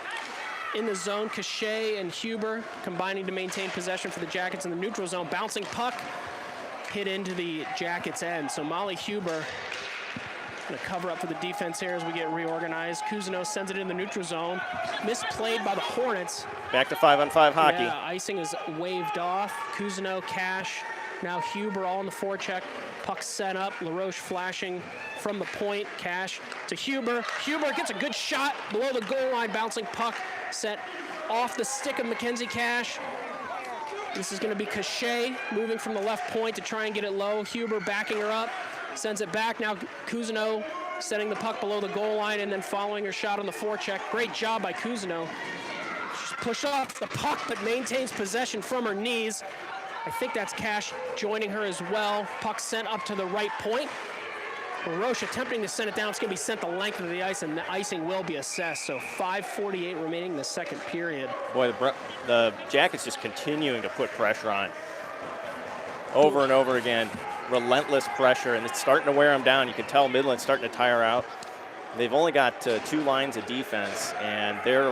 Speaker 2: in the zone. Cachet and Huber combining to maintain possession for the Jackets in the neutral zone. Bouncing puck hit into the Jackets end. So Molly Huber gonna cover up for the defense here as we get reorganized. Kuzino sends it in the neutral zone. Misplayed by the Hornets.
Speaker 1: Back to 5-on-5 hockey.
Speaker 2: Yeah, icing is waved off. Kuzino, Cash, Now Huber all in the forecheck. Puck sent up. LaRoche flashing from the point. Cash to Huber. Huber gets a good shot below the goal line. Bouncing puck set off the stick of Mackenzie Cash. This is going to be Cachet moving from the left point to try and get it low. Huber backing her up. Sends it back. Now Cousineau setting the puck below the goal line and then following her shot on the forecheck. Great job by Cousineau. She's pushed off the puck but maintains possession from her knees. I think that's Cash joining her as well. Puck sent up to the right point. LaRoche attempting to send it down. It's going to be sent the length of the ice, and the icing will be assessed. So 5:48 remaining in the second period.
Speaker 1: Boy, the Jackets just continuing to put pressure on. Over and over again. Relentless pressure, and it's starting to wear them down. You can tell Midland's starting to tire out. They've only got 2 lines of defense, and their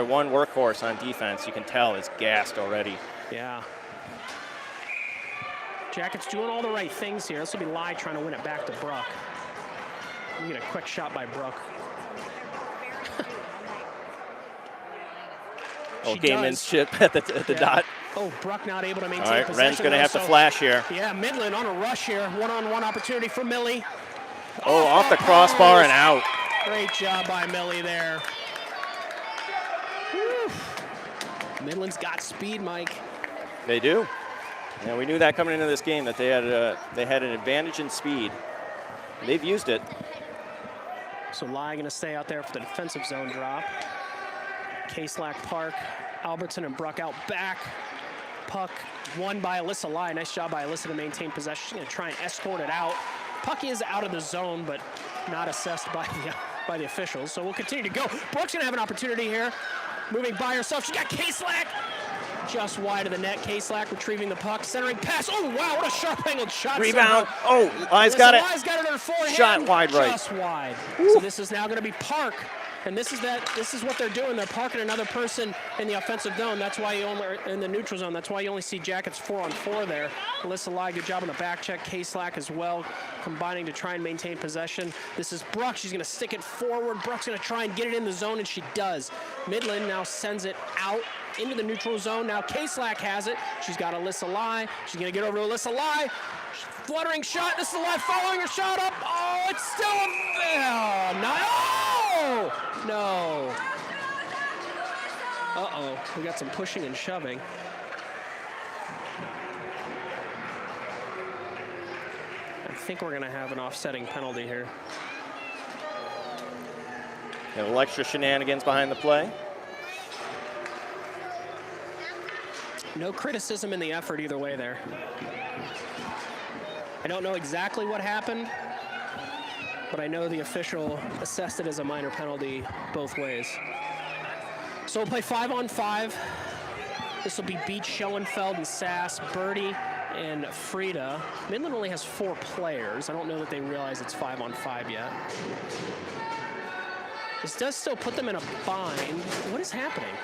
Speaker 1: one workhorse on defense, you can tell, is gassed already.
Speaker 2: Yeah. Jackets doing all the right things here. This will be Lai trying to win it back to Bruck. We get a quick shot by Bruck.
Speaker 1: Gaiman's chip at the dot.
Speaker 2: Oh, Bruck not able to maintain
Speaker 1: all right,
Speaker 2: possession.
Speaker 1: Ren's going to have to flash here.
Speaker 2: Yeah, Midland on a rush here. One-on-one opportunity for Millie.
Speaker 1: Oh, off the crossbar and out.
Speaker 2: Great job by Millie there. Whew. Midland's got speed, Mike.
Speaker 1: They do. Yeah, we knew that coming into this game that they had an advantage in speed. They've used it.
Speaker 2: So Lai going to stay out there for the defensive zone drop. Caslack Park, Albertson and Bruck out back. Puck won by Alyssa Lai. Nice job by Alyssa to maintain possession. She's going to try and escort it out. Puck is out of the zone, but not assessed by the officials. So we'll continue to go. Bruck's going to have an opportunity here. Moving by herself. She got Caslack. Just wide of the net. Caslack retrieving the puck. Centering pass. Oh, wow. What a sharp angled shot.
Speaker 1: Rebound. Oh, Lai's got it.
Speaker 2: Lai's got it in her forehand.
Speaker 1: Shot wide right.
Speaker 2: Just wide.
Speaker 1: Woo.
Speaker 2: So this is now going to be Park. And this is what they're doing. They're parking another person in the offensive zone. That's why you only in the neutral zone. That's why you only see Jackets 4-on-4 there. Alyssa Lai, good job on the back check. Caslack as well, combining to try and maintain possession. This is Bruck. She's going to stick it forward. Bruck's going to try and get it in the zone, and she does. Midland now sends it out into the neutral zone. Now Caslack has it. She's got Alyssa Lai. She's going to get over to Alyssa Lai. Fluttering shot. This is Lai following her shot up. Oh, it's still a no. Uh-oh. We got some pushing and shoving. I think we're going to have an offsetting penalty here.
Speaker 1: A little extra shenanigans behind the play.
Speaker 2: No criticism in the effort either way there. I don't know exactly what happened, but I know the official assessed it as a minor penalty both ways. So we'll play 5-on-5. This will be Beach, Schoenfeld, and Sass, Birdie, and Frida. Midland only has 4 players. I don't know that they realize it's 5-on-5 yet. This does still put them in a bind. What is happening?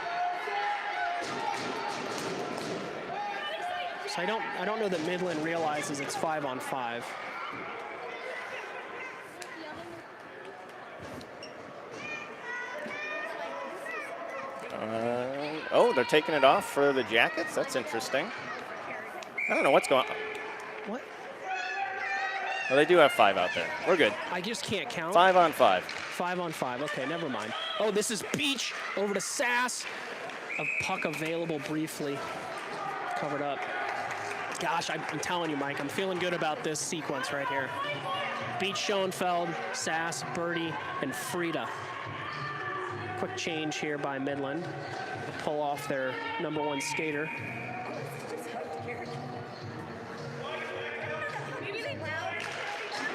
Speaker 2: So I don't know that Midland realizes it's 5-on-5.
Speaker 1: Oh, they're taking it off for the Jackets? That's interesting. I don't know what's going on.
Speaker 2: What?
Speaker 1: Well, they do have 5 out there. We're good.
Speaker 2: I just can't count.
Speaker 1: 5-on-5.
Speaker 2: 5-on-5. Okay, never mind. Oh, this is Beach over to Sass. A puck available briefly. Covered up. Gosh, I'm telling you, Mike, I'm feeling good about this sequence right here. Beach, Schoenfeld, Sass, Birdie, and Frida. Quick change here by Midland. Pull off their #1 skater.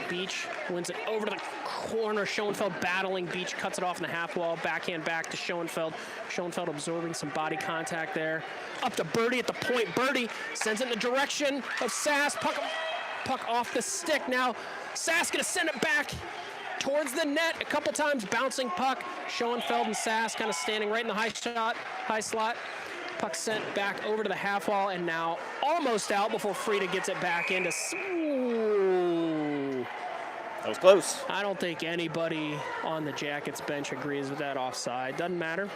Speaker 2: Beach wins it over to the corner. Schoenfeld battling. Beach cuts it off in the half wall. Backhand back to Schoenfeld. Schoenfeld absorbing some body contact there. Up to Birdie at the point. Birdie sends it in the direction of Sass. Puck off the stick now. Sass gonna send it back towards the net a couple times. Bouncing puck. Schoenfeld and Sass kind of standing right in the high slot. Puck sent back over to the half wall and now almost out before Frida gets it back into. Ooh.
Speaker 1: That was close.
Speaker 2: I don't think anybody on the Jackets bench agrees with that offside. Doesn't matter.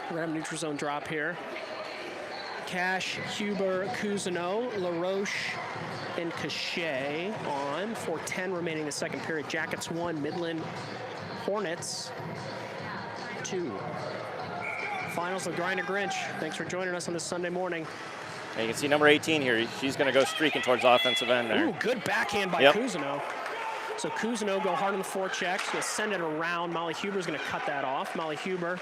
Speaker 2: We're gonna have a neutral zone drop here. Cash, Huber, Cousineau, LaRoche, and Cachet on. 4:10 remaining in the second period. Jackets 1, Midland Hornets 2. Finals of Grinder Grinch. Thanks for joining us on this Sunday morning.
Speaker 1: And you can see number 18 here. She's going to go streaking towards offensive end there.
Speaker 2: Ooh, good backhand by Cousineau. So Cousineau go hard on the forecheck. She's going to send it around. Molly Huber's going to cut that off. Molly Huber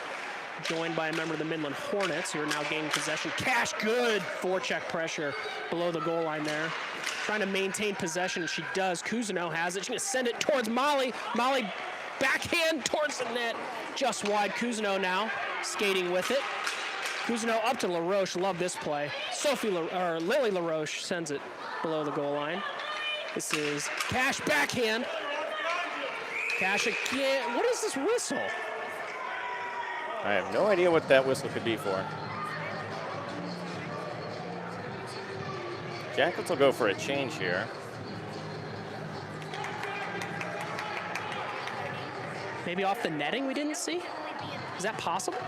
Speaker 2: joined by a member of the Midland Hornets, who are now gaining possession. Cash, good forecheck pressure below the goal line there. Trying to maintain possession. She does. Cousineau has it. She's going to send it towards Molly. Molly backhand towards the net. Just wide. Cousineau now skating with it. Cousineau up to LaRoche. Love this play. Lily LaRoche sends it below the goal line. This is Cash backhand. Cash again. What is this whistle?
Speaker 1: I have no idea what that whistle could be for. Jackets will go for a change here.
Speaker 2: Maybe off the netting we didn't see? Is that possible?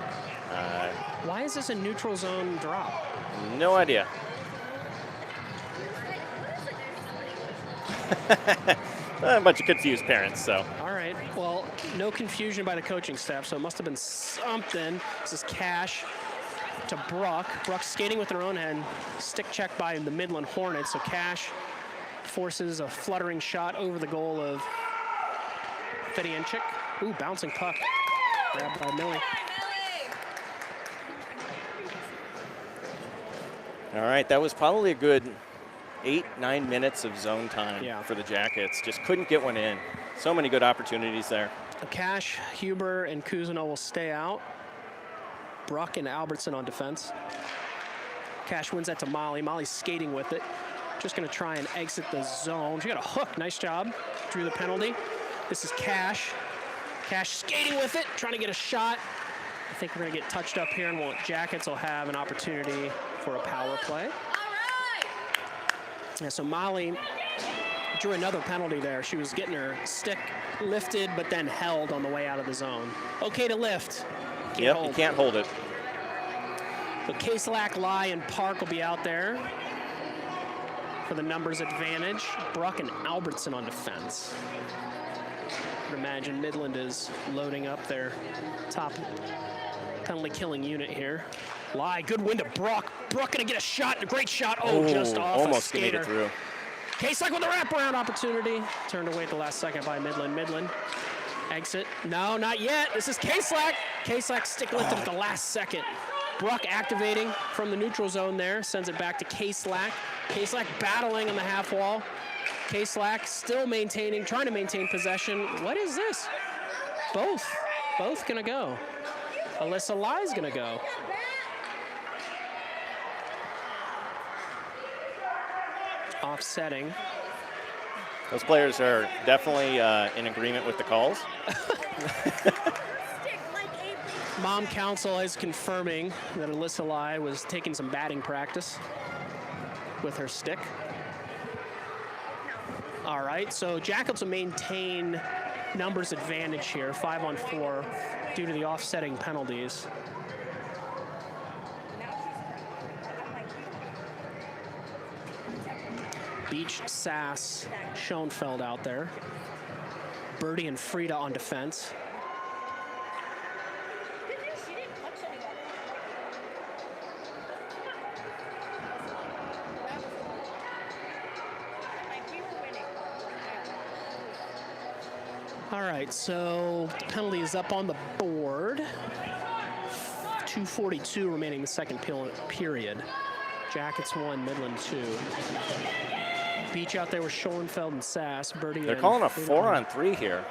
Speaker 2: Why is this a neutral zone drop?
Speaker 1: No idea. A bunch of confused parents, so.
Speaker 2: All right, well, no confusion by the coaching staff, so it must have been something. This is Cash to Bruck. Bruck skating with her own hand. Stick check by the Midland Hornets, so Cash forces a fluttering shot over the goal of Fedianchik. Ooh, bouncing puck. Grabbed by Millie.
Speaker 1: All right, that was probably a good 8-9 minutes of zone time for the Jackets. Just couldn't get one in. So many good opportunities there.
Speaker 2: Cash, Huber, and Cousineau will stay out. Bruck and Albertson on defense. Cash wins that to Molly. Molly's skating with it. Just going to try and exit the zone. She got a hook. Nice job. Drew the penalty. This is Cash. Cash skating with it, trying to get a shot. I think we're going to get touched up here, and Jackets will have an opportunity for a power play. Yeah, so Molly drew another penalty there. She was getting her stick lifted, but then held on the way out of the zone. Okay to lift.
Speaker 1: You can't hold it.
Speaker 2: So Kaselak, Lai, and Park will be out there for the numbers advantage. Bruck and Albertson on defense. I would imagine Midland is loading up their top penalty killing unit here. Lai, good win to Bruck. Bruck gonna get a shot, a great shot. Oh, just off
Speaker 1: almost
Speaker 2: a skater.
Speaker 1: made it through.
Speaker 2: Kaselak with a wraparound opportunity. Turned away at the last second by Midland. Midland exit. No, not yet. This is Kaselak. Kaselak stick lifted at the last second. Bruck activating from the neutral zone there. Sends it back to Kaselak. Kaselak battling on the half wall. Kaselak still maintaining, trying to maintain possession. What is this? Both gonna go. Alyssa Lai's gonna go. Offsetting.
Speaker 1: Those players are definitely in agreement with the calls.
Speaker 2: Mom Council is confirming that Alyssa Lai was taking some batting practice with her stick. All right, so Jackets will maintain numbers advantage here, 5-on-4, due to the offsetting penalties. Beach, Sass, Schoenfeld out there. Birdie and Frida on defense. All right, so the penalty is up on the board. 2:42 remaining in the second period. Jackets 1, Midland 2. Beach out there with Schoenfeld and Sass. Birdie.
Speaker 1: They're calling a 4-on-3 here.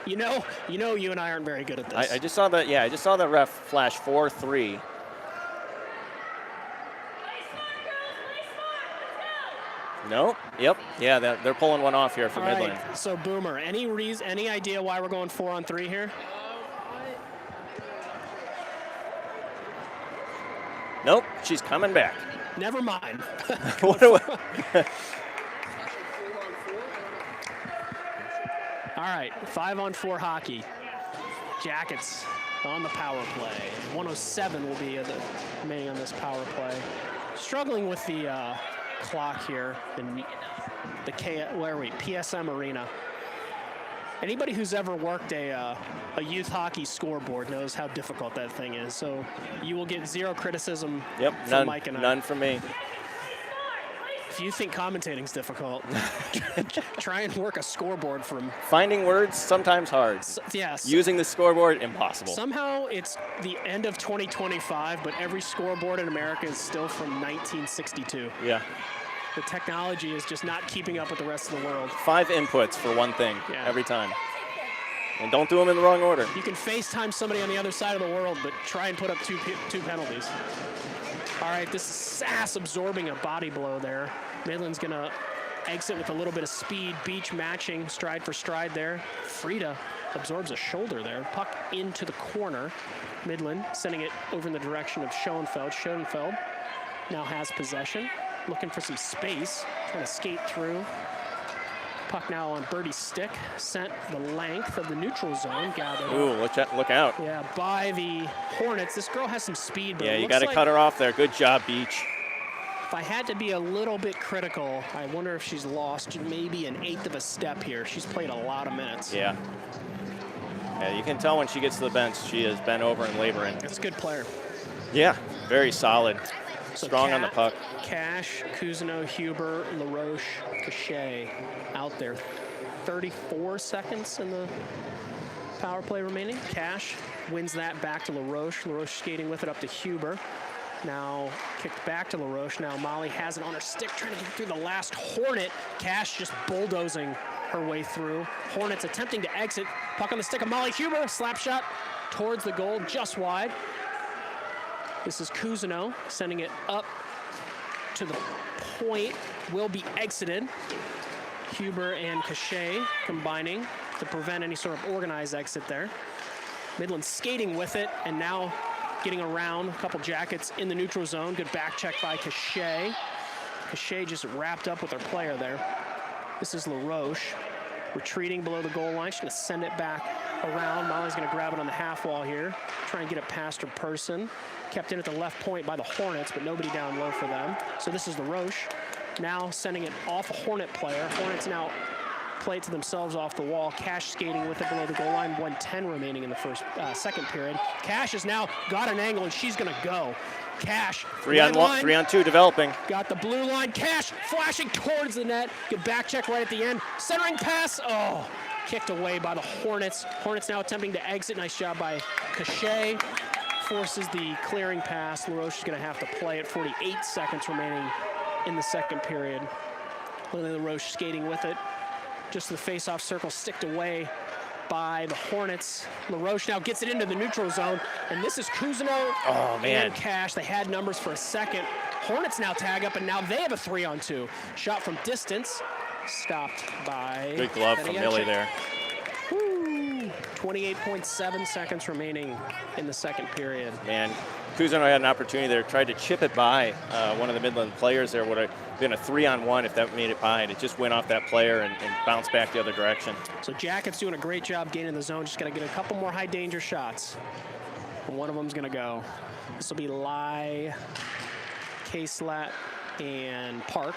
Speaker 2: You know, you and I aren't very good at this.
Speaker 1: I just saw that. Yeah, I just saw the ref flash 4-3. Nope. Yep. Yeah, they're pulling one off here for
Speaker 2: All
Speaker 1: Midland.
Speaker 2: Right, so Boomer, any idea why we're going 4-on-3 here?
Speaker 1: Nope. She's coming back.
Speaker 2: Never mind.
Speaker 1: What do
Speaker 2: All right, 5-on-4 hockey. Jackets on the power play. 107 will be remaining on this power play. Struggling with the clock here in the PSM Arena. Anybody who's ever worked a youth hockey scoreboard knows how difficult that thing is. So you will get zero criticism from Mike and I.
Speaker 1: None from me.
Speaker 2: If you think commentating's difficult, try and work a scoreboard from...
Speaker 1: Finding words, sometimes hard.
Speaker 2: Yes.
Speaker 1: Using the scoreboard, impossible.
Speaker 2: Somehow it's the end of 2025, but every scoreboard in America is still from 1962.
Speaker 1: Yeah.
Speaker 2: The technology is just not keeping up with the rest of the world.
Speaker 1: 5 inputs for one thing every time. And don't do them in the wrong order.
Speaker 2: You can FaceTime somebody on the other side of the world, but try and put up two penalties. All right, this is Sass absorbing a body blow there. Midland's going to exit with a little bit of speed. Beach matching stride for stride there. Frida absorbs a shoulder there. Puck into the corner. Midland sending it over in the direction of Schoenfeld. Schoenfeld now has possession. Looking for some space. Trying to skate through. Puck now on Birdie's stick. Sent the length of the neutral zone. Gathered.
Speaker 1: Ooh, look out.
Speaker 2: Yeah, by the Hornets. This girl has some speed, but
Speaker 1: yeah, you got to cut her off there. Good job, Beach.
Speaker 2: If I had to be a little bit critical, I wonder if she's lost maybe an eighth of a step here. She's played a lot of minutes.
Speaker 1: Yeah. Yeah, you can tell when she gets to the bench, she is bent over and laboring.
Speaker 2: That's a good player.
Speaker 1: Yeah, very solid.
Speaker 2: So
Speaker 1: strong on the puck.
Speaker 3: Cash, Cousineau, Huber, LaRoche, Cachet out there. 34 seconds in the power play remaining. Cash wins that back to LaRoche. LaRoche skating with it up to Huber. Now kicked back to LaRoche. Now Molly has it on her stick, trying to get through the last Hornet. Cash just bulldozing her way through. Hornets attempting to exit. Puck on the stick of Molly Huber. Slap shot towards the goal, just wide. This is Cousineau sending it up to the point. Will be exited. Huber and Cachet combining to prevent any sort of organized exit there. Midland skating with it, and now getting around a couple jackets in the neutral zone. Good back check by Cachet. Cachet just wrapped up with her player there. This is LaRoche retreating below the goal line. She's going to send it back around. Molly's going to grab it on the half wall here. Try and get it past her person. Kept in at the left point by the Hornets, but nobody down low for them. So this is LaRoche now sending it off a Hornet player. Hornets now play it to themselves off the wall. Cash skating with it below the goal line. 1:10 remaining in the second period. Cash has now got an angle, and she's going to go. Cash.
Speaker 1: 3-on-1, 3-on-2 developing.
Speaker 3: Got the blue line. Cash flashing towards the net. Good back check right at the end. Centering pass. Oh, kicked away by the Hornets. Hornets now attempting to exit. Nice job by Cachet. Forces the clearing pass. LaRoche is going to have to play it. 48 seconds remaining in the second period. Lily LaRoche skating with it. Just the face-off circle sticked away by the Hornets. LaRoche now gets it into the neutral zone, and this is Cousineau and Cash. They had numbers for a second. Hornets now tag up, and now they have a 3-on-2. Shot from distance, stopped by...
Speaker 1: Good glove from Millie there.
Speaker 3: 28.7 seconds remaining in the second period.
Speaker 1: Man, Cousineau had an opportunity there, tried to chip it by one of the Midland players there. Would have been a 3-on-1 if that made it by, and it just went off that player and bounced back the other direction.
Speaker 3: So Jackets doing a great job gaining the zone. Just got to get a couple more high danger shots. And one of them's going to go. This will be Lai, K-Slat, and Park.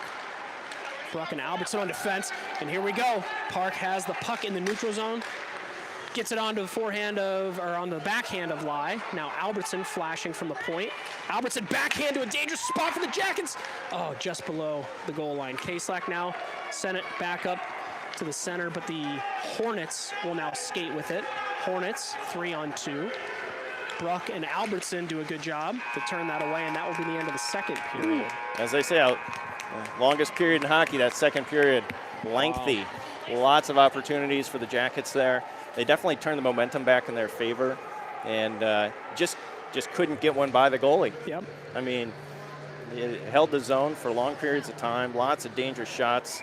Speaker 3: Bruck and Albertson on defense, and here we go. Park has the puck in the neutral zone. Gets it onto the forehand of, or on the backhand of Lai. Now Albertson flashing from the point. Albertson backhand to a dangerous spot for the Jackets. Oh, just below the goal line. K-Slack now sent it back up to the center, but the Hornets will now skate with it. Hornets 3-on-2. Bruck and Albertson do a good job to turn that away, and that will be the end of the second period.
Speaker 1: As they say, longest period in hockey, that second period. Lengthy. Wow. Lots of opportunities for the Jackets there. They definitely turned the momentum back in their favor, and just couldn't get one by the goalie.
Speaker 3: Yep.
Speaker 1: I mean, it held the zone for long periods of time. Lots of dangerous shots.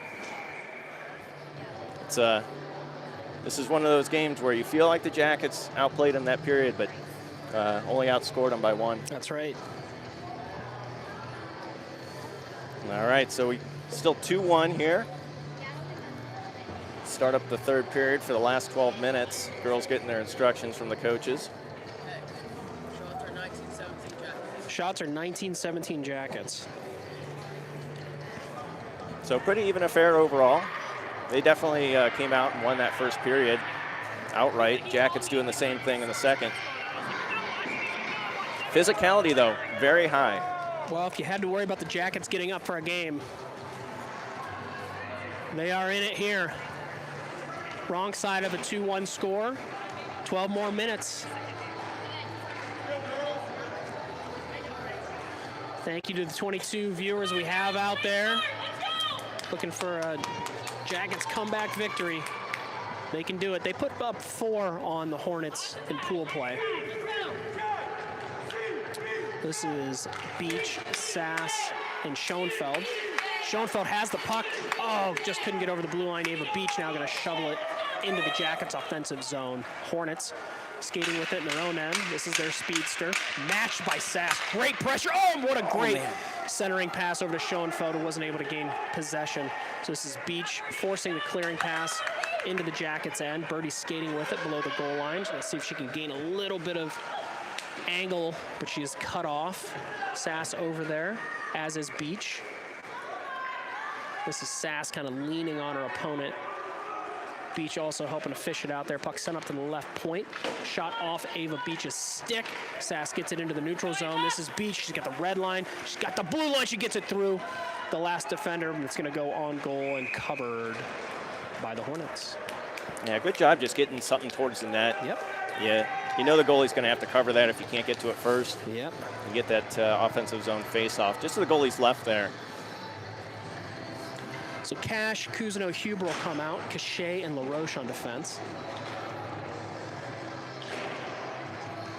Speaker 1: It's this is one of those games where you feel like the Jackets outplayed them that period, but only outscored them by 1.
Speaker 3: That's right.
Speaker 1: All right, so we still 2-1 here. Start up the third period for the last 12 minutes. Girls getting their instructions from the coaches.
Speaker 2: shots are 19-17 Jackets.
Speaker 1: So pretty even affair overall. They definitely came out and won that first period outright. Jackets doing the same thing in the second. Physicality, though, very high.
Speaker 2: Well, if you had to worry about the Jackets getting up for a game, they are in it here. Wrong side of a 2-1 score. 12 more minutes. Thank you to the 22 viewers we have out there. Looking for a Jackets comeback victory. They can do it. They put up 4 on the Hornets in pool play. This is Beach, Sass, and Schoenfeld. Schoenfeld has the puck. Oh, just couldn't get over the blue line. Ava Beach now going to shovel it into the Jackets' offensive zone. Hornets skating with it in their own end. This is their speedster. Matched by Sass. Great pressure. Oh, what a great centering pass over to Schoenfeld, who wasn't able to gain possession. So this is Beach forcing the clearing pass into the Jackets' end. Birdie skating with it below the goal line. Let's see if she can gain a little bit of angle, but she is cut off. Sass over there, as is Beach. This is Sass kind of leaning on her opponent. Beach also helping to fish it out there. Puck sent up to the left point. Shot off Ava Beach's stick. Sass gets it into the neutral zone. This is Beach. She's got the red line. She's got the blue line. She gets it through the last defender. It's going to go on goal and covered by the Hornets.
Speaker 1: Yeah, good job just getting something towards the net.
Speaker 2: Yep.
Speaker 1: Yeah, you know the goalie's going to have to cover that if you can't get to it first.
Speaker 2: Yep.
Speaker 1: You get that offensive zone face-off. Just to the goalie's left there.
Speaker 2: So Cash, Cousineau, Huber will come out. Cachet and LaRoche on defense.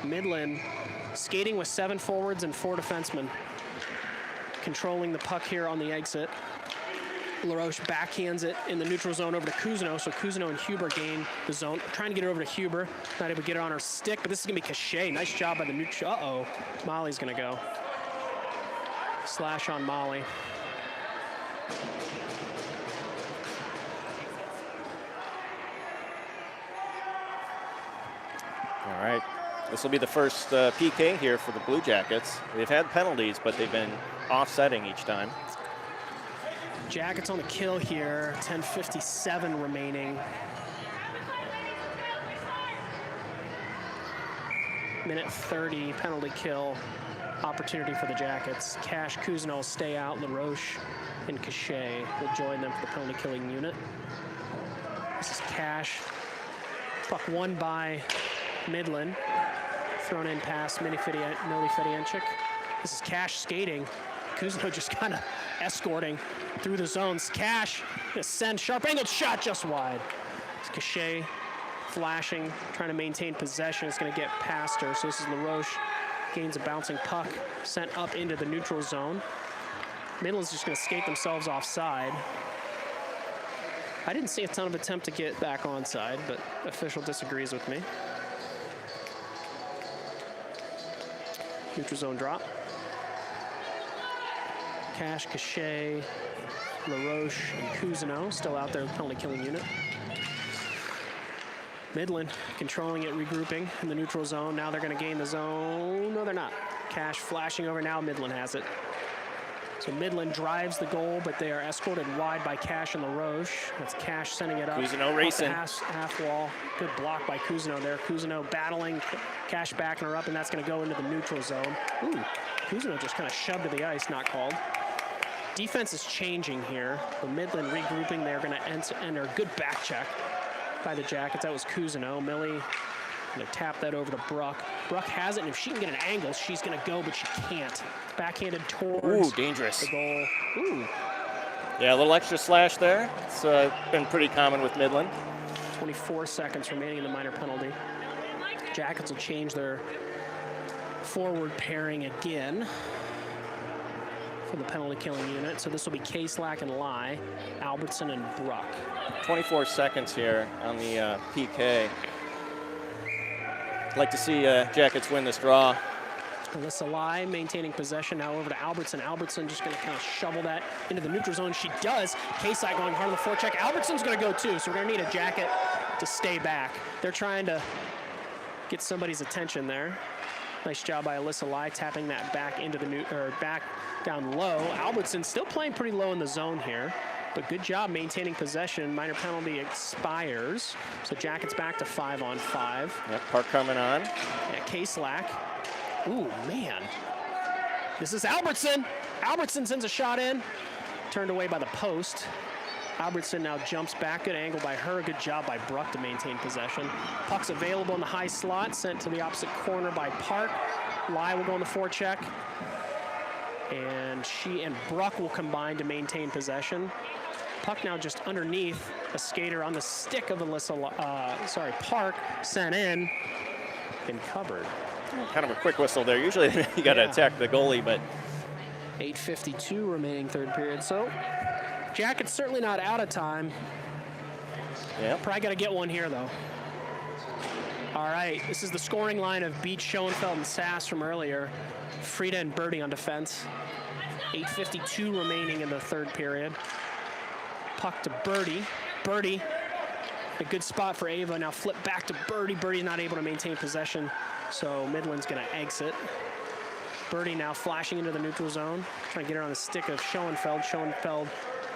Speaker 2: Midland skating with 7 forwards and 4 defensemen. Controlling the puck here on the exit. LaRoche backhands it in the neutral zone over to Cousineau, so Cousineau and Huber gain the zone. Trying to get it over to Huber. Not able to get it on her stick, but this is going to be Cachet. Nice job by the neutral. Uh-oh. Molly's going to go. Slash on Molly.
Speaker 1: All right. This will be the first PK here for the Blue Jackets. They've had penalties, but they've been offsetting each time.
Speaker 2: Jackets on the kill here, 10:57 remaining. Minute 30, penalty kill opportunity for the Jackets. Cash, Cousineau will stay out. LaRoche and Cachet will join them for the penalty killing unit. This is Cash. Puck won by Midland. Thrown in past Millie Fedienchik. This is Cash skating. Cousineau just kind of escorting through the zones. Cash, gonna send sharp angled shot just wide. It's Cachet flashing, trying to maintain possession. It's gonna get past her. So this is LaRoche, gains a bouncing puck, sent up into the neutral zone. Midland's just gonna skate themselves offside. I didn't see a ton of attempt to get back onside, but official disagrees with me. Neutral zone drop. Cash, Cachet, LaRoche, and Cousineau still out there with penalty killing unit. Midland controlling it, regrouping in the neutral zone. Now they're going to gain the zone. No, they're not. Cash flashing over now. Midland has it. So Midland drives the goal, but they are escorted wide by Cash and LaRoche. That's Cash sending it up.
Speaker 1: Cousineau racing.
Speaker 2: Half wall. Good block by Cousineau there. Cousineau battling. Cash backing her up, and that's going to go into the neutral zone. Ooh, Cousineau just kind of shoved to the ice, not called. Defense is changing here. The Midland regrouping. They're going to enter. Good back check by the Jackets. That was Cousineau. Millie going to tap that over to Bruck. Bruck has it, and if she can get an angle, she's going to go, but she can't. Backhanded towards
Speaker 1: dangerous.
Speaker 2: The goal. Ooh.
Speaker 1: Yeah, a little extra slash there. It's been pretty common with Midland.
Speaker 2: 24 seconds remaining in the minor penalty. Jackets will change their forward pairing again for the penalty killing unit. So this will be K-Slack and Lai, Albertson and Bruck.
Speaker 1: 24 seconds here on the PK. I'd like to see Jackets win this draw.
Speaker 2: Alyssa Lai maintaining possession now over to Albertson. Albertson just going to kind of shovel that into the neutral zone. She does. K-Side going hard on the forecheck. Albertson's going to go too, so we're going to need a Jacket to stay back. They're trying to get somebody's attention there. Nice job by Alyssa Lai tapping that back into the back down low. Albertson still playing pretty low in the zone here, but good job maintaining possession. Minor penalty expires, so Jackets back to 5-on-5.
Speaker 1: Yep, Park coming on.
Speaker 2: Yeah, K-Slack. Ooh, man. This is Albertson. Albertson sends a shot in. Turned away by the post. Albertson now jumps back. Good angle by her. Good job by Bruck to maintain possession. Puck's available in the high slot. Sent to the opposite corner by Park. Lai will go on the forecheck. And she and Bruck will combine to maintain possession. Puck now just underneath a skater on the stick of Park. Sent in. Been covered.
Speaker 1: Kind of a quick whistle there. Usually you got to attack the goalie, but
Speaker 2: 8:52 remaining third period. So Jackets certainly not out of time.
Speaker 1: yeah.
Speaker 2: Probably got to get one here, though. All right, this is the scoring line of Beach, Schoenfeld, and Sass from earlier. Frida and Birdie on defense. 8:52 remaining in the third period. Puck to Birdie. Birdie, a good spot for Ava. Now flip back to Birdie. Birdie's not able to maintain possession, so Midland's going to exit. Birdie now flashing into the neutral zone, trying to get her on the stick of Schoenfeld. Schoenfeld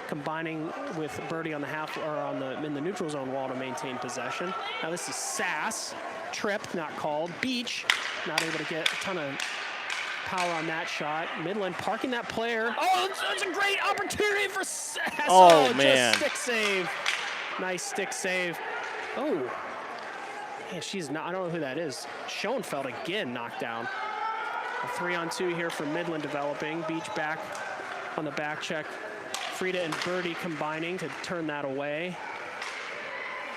Speaker 2: combining with Birdie on the in the neutral zone wall to maintain possession. Now this is Sass, tripped, not called. Beach, not able to get a ton of power on that shot. Midland parking that player. Oh, that's a great opportunity for Sass.
Speaker 1: Oh, man.
Speaker 2: Just stick save. Nice stick save. Oh, man, she's not. I don't know who that is. Schoenfeld again knocked down. A 3-on-2 here for Midland developing. Beach back on the back check. Frida and Birdie combining to turn that away.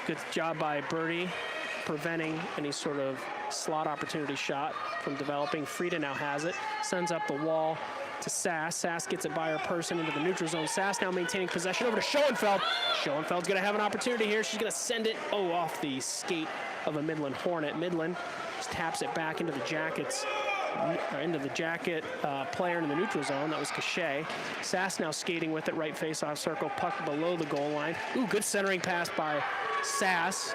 Speaker 2: Good job by Birdie preventing any sort of slot opportunity shot from developing. Frida now has it. Sends up the wall to Sass. Sass gets it by her person into the neutral zone. Sass now maintaining possession over to Schoenfeld. Schoenfeld's going to have an opportunity here. She's going to send it, off the skate of a Midland Hornet. Midland just taps it back into the Jackets. Into the Jacket player in the neutral zone. That was Cachet. Sass now skating with it, right face-off circle, puck below the goal line. Ooh, good centering pass by Sass.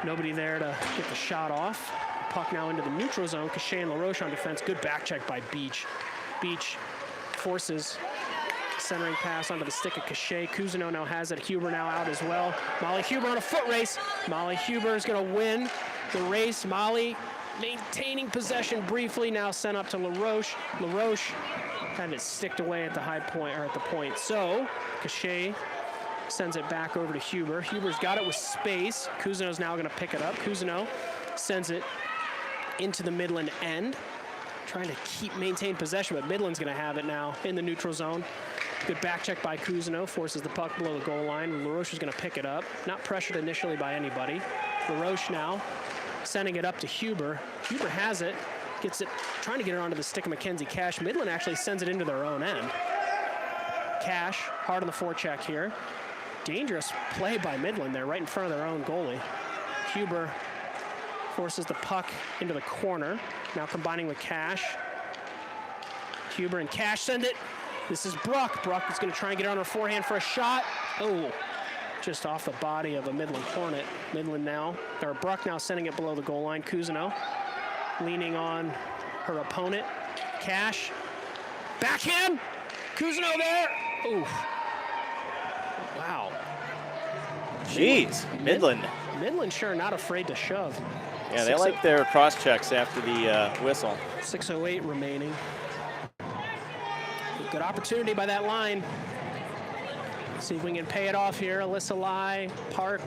Speaker 2: Nobody there to get the shot off. Puck now into the neutral zone. Cachet and LaRoche on defense. Good back check by Beach. Beach forces centering pass onto the stick of Cachet. Cousineau now has it. Huber now out as well. Molly Huber on a foot race. Molly Huber is going to win the race. Molly maintaining possession briefly, now sent up to LaRoche. LaRoche had it sticked away at the high point, or at the point. So Cachet sends it back over to Huber. Huber's got it with space. Cousineau's now going to pick it up. Cousineau sends it into the Midland end, trying to maintain possession, but Midland's going to have it now in the neutral zone. Good back check by Cousineau, forces the puck below the goal line. LaRoche is going to pick it up. Not pressured initially by anybody. LaRoche now sending it up to Huber. Huber has it, gets it, trying to get it onto the stick of Mackenzie Cash. Midland actually sends it into their own end. Cash, hard on the forecheck here. Dangerous play by Midland there, right in front of their own goalie. Huber forces the puck into the corner, now combining with Cash. Huber and Cash send it. This is Bruck. Bruck is going to try and get it on her forehand for a shot. Oh, just off the body of a Midland Hornet. Bruck now sending it below the goal line. Cousineau leaning on her opponent. Cash, backhand. Cousineau there. Oof. Wow.
Speaker 1: Jeez, Midland.
Speaker 2: Midland sure not afraid to shove.
Speaker 1: Yeah, they like their cross checks after the whistle.
Speaker 2: 6:08 remaining. Good opportunity by that line. See if we can pay it off here. Alyssa Lai, Park,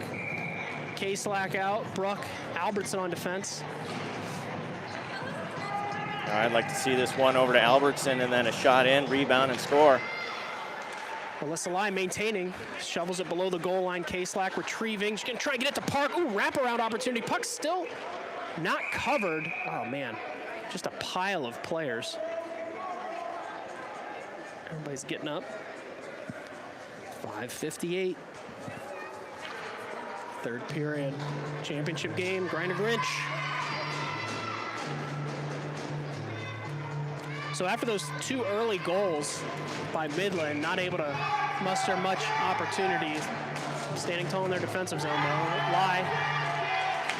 Speaker 2: K-Slack out, Bruck, Albertson on defense.
Speaker 1: I'd like to see this one over to Albertson and then a shot in, rebound, and score.
Speaker 2: Alyssa Lai maintaining, shovels it below the goal line. K-Slack retrieving. She's going to try to get it to Park. Ooh, wraparound opportunity. Puck still not covered. Oh, man. Just a pile of players. Everybody's getting up. 5:58. Third period. Championship game. Grinder Grinch. So after those two early goals by Midland, not able to muster much opportunities. Standing tall in their defensive zone, though. Lai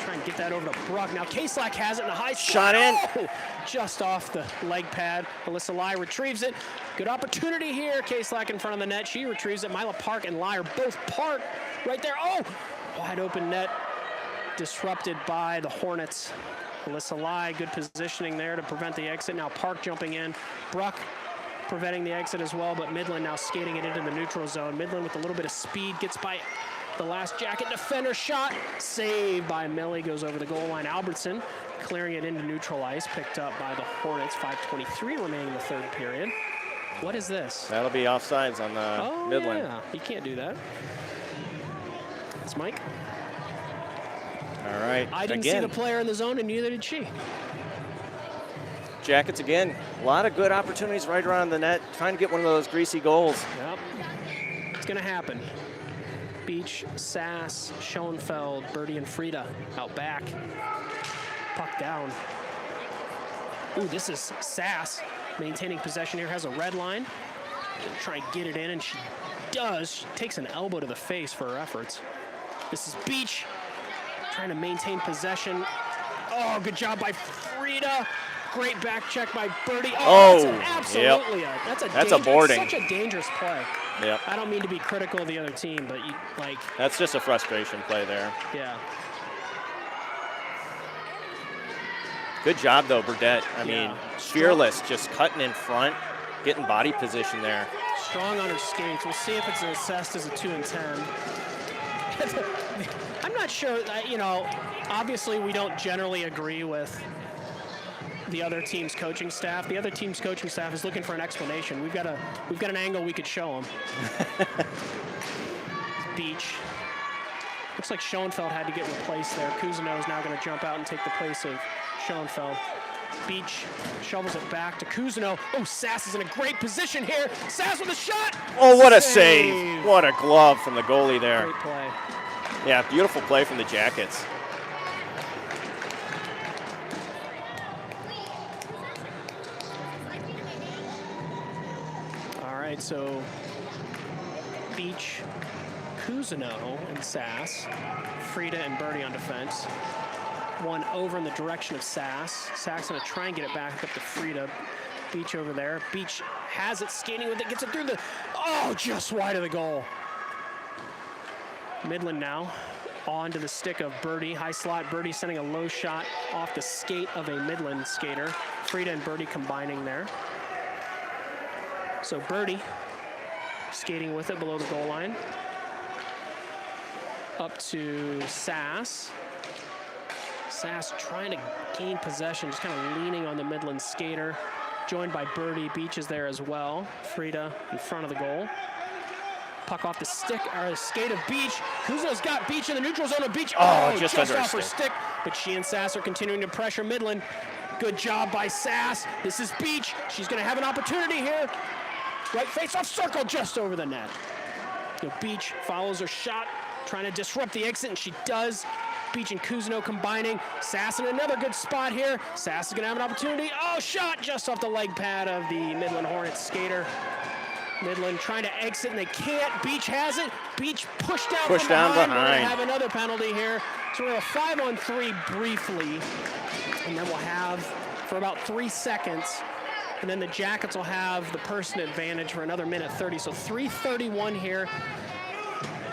Speaker 2: trying and get that over to Bruck. Now K-Slack has it in the high
Speaker 1: Shot in.
Speaker 2: Oh, just off the leg pad. Alyssa Lai retrieves it. Good opportunity here. K-Slack in front of the net. She retrieves it. Mila Park and Lai are both parked right there. Oh, wide open net disrupted by the Hornets. Alyssa Lai, good positioning there to prevent the exit. Now Park jumping in. Bruck preventing the exit as well, but Midland now skating it into the neutral zone. Midland with a little bit of speed gets by the last Jacket defender. Shot saved by Millie, goes over the goal line. Albertson clearing it into neutral ice, picked up by the Hornets. 5:23 remaining in the third period. What is this?
Speaker 1: That'll be offsides on the Midland.
Speaker 2: Yeah, you can't do that. It's Mike.
Speaker 1: All right.
Speaker 2: I didn't see the player in the zone, and neither did she.
Speaker 1: Jackets again. A lot of good opportunities right around the net, trying to get one of those greasy goals.
Speaker 2: Yep. It's going to happen. Beach, Sass, Schoenfeld, Birdie, and Frida out back. Puck down. Ooh, this is Sass maintaining possession here, has a red line. Gonna try and get it in, and she does. She takes an elbow to the face for her efforts. This is Beach trying to maintain possession. Oh, good job by Frida. Great back check by Birdie. Oh, that's absolutely that's a boarding. Such a dangerous play.
Speaker 1: Yep.
Speaker 2: I don't mean to be critical of the other team, but
Speaker 1: that's just a frustration play there.
Speaker 2: Yeah.
Speaker 1: Good job though, Burdette. I mean, fearless, just cutting in front, getting body position there.
Speaker 2: Strong on her skates. We'll see if it's assessed as a 2 and 10. I'm not sure. Obviously we don't generally agree with the other team's coaching staff. The other team's coaching staff is looking for an explanation. We've got an angle we could show them. Beach. Looks like Schoenfeld had to get replaced there. Cousineau is now going to jump out and take the place of Schoenfeld. Beach shovels it back to Cousineau. Oh, Sass is in a great position here. Sass with a shot.
Speaker 1: Oh, what a save. What a glove from the goalie there.
Speaker 2: Great play.
Speaker 1: Yeah, beautiful play from the Jackets.
Speaker 2: So Beach, Cousineau, and Sass, Frida and Birdie on defense. One over in the direction of Sass. Sass gonna try and get it back up to Frida. Beach over there. Beach has it, skating with it, gets it through just wide of the goal. Midland now on to the stick of Birdie. High slot, Birdie sending a low shot off the skate of a Midland skater. Frida and Birdie combining there. So Birdie skating with it below the goal line. Up to Sass. Sass trying to gain possession, just kind of leaning on the Midland skater. Joined by Birdie. Beach is there as well. Frida in front of the goal. Puck off the stick, or the skate of Beach. Cousineau's got Beach in the neutral zone of Beach.
Speaker 1: Just under
Speaker 2: off her stick. But she and Sass are continuing to pressure Midland. Good job by Sass. This is Beach. She's going to have an opportunity here. Right face-off circle just over the net. Beach follows her shot, trying to disrupt the exit, and she does. Beach and Cousineau combining. Sass in another good spot here. Sass is going to have an opportunity. Oh, shot just off the leg pad of the Midland Hornets skater. Midland trying to exit, and they can't. Beach has it. Beach pushed down behind. We're going to have another penalty here. So we're a 5-on-3 briefly, and then we'll have, for about 3 seconds, and then the Jackets will have the person advantage for another minute 30. So 3:31 here.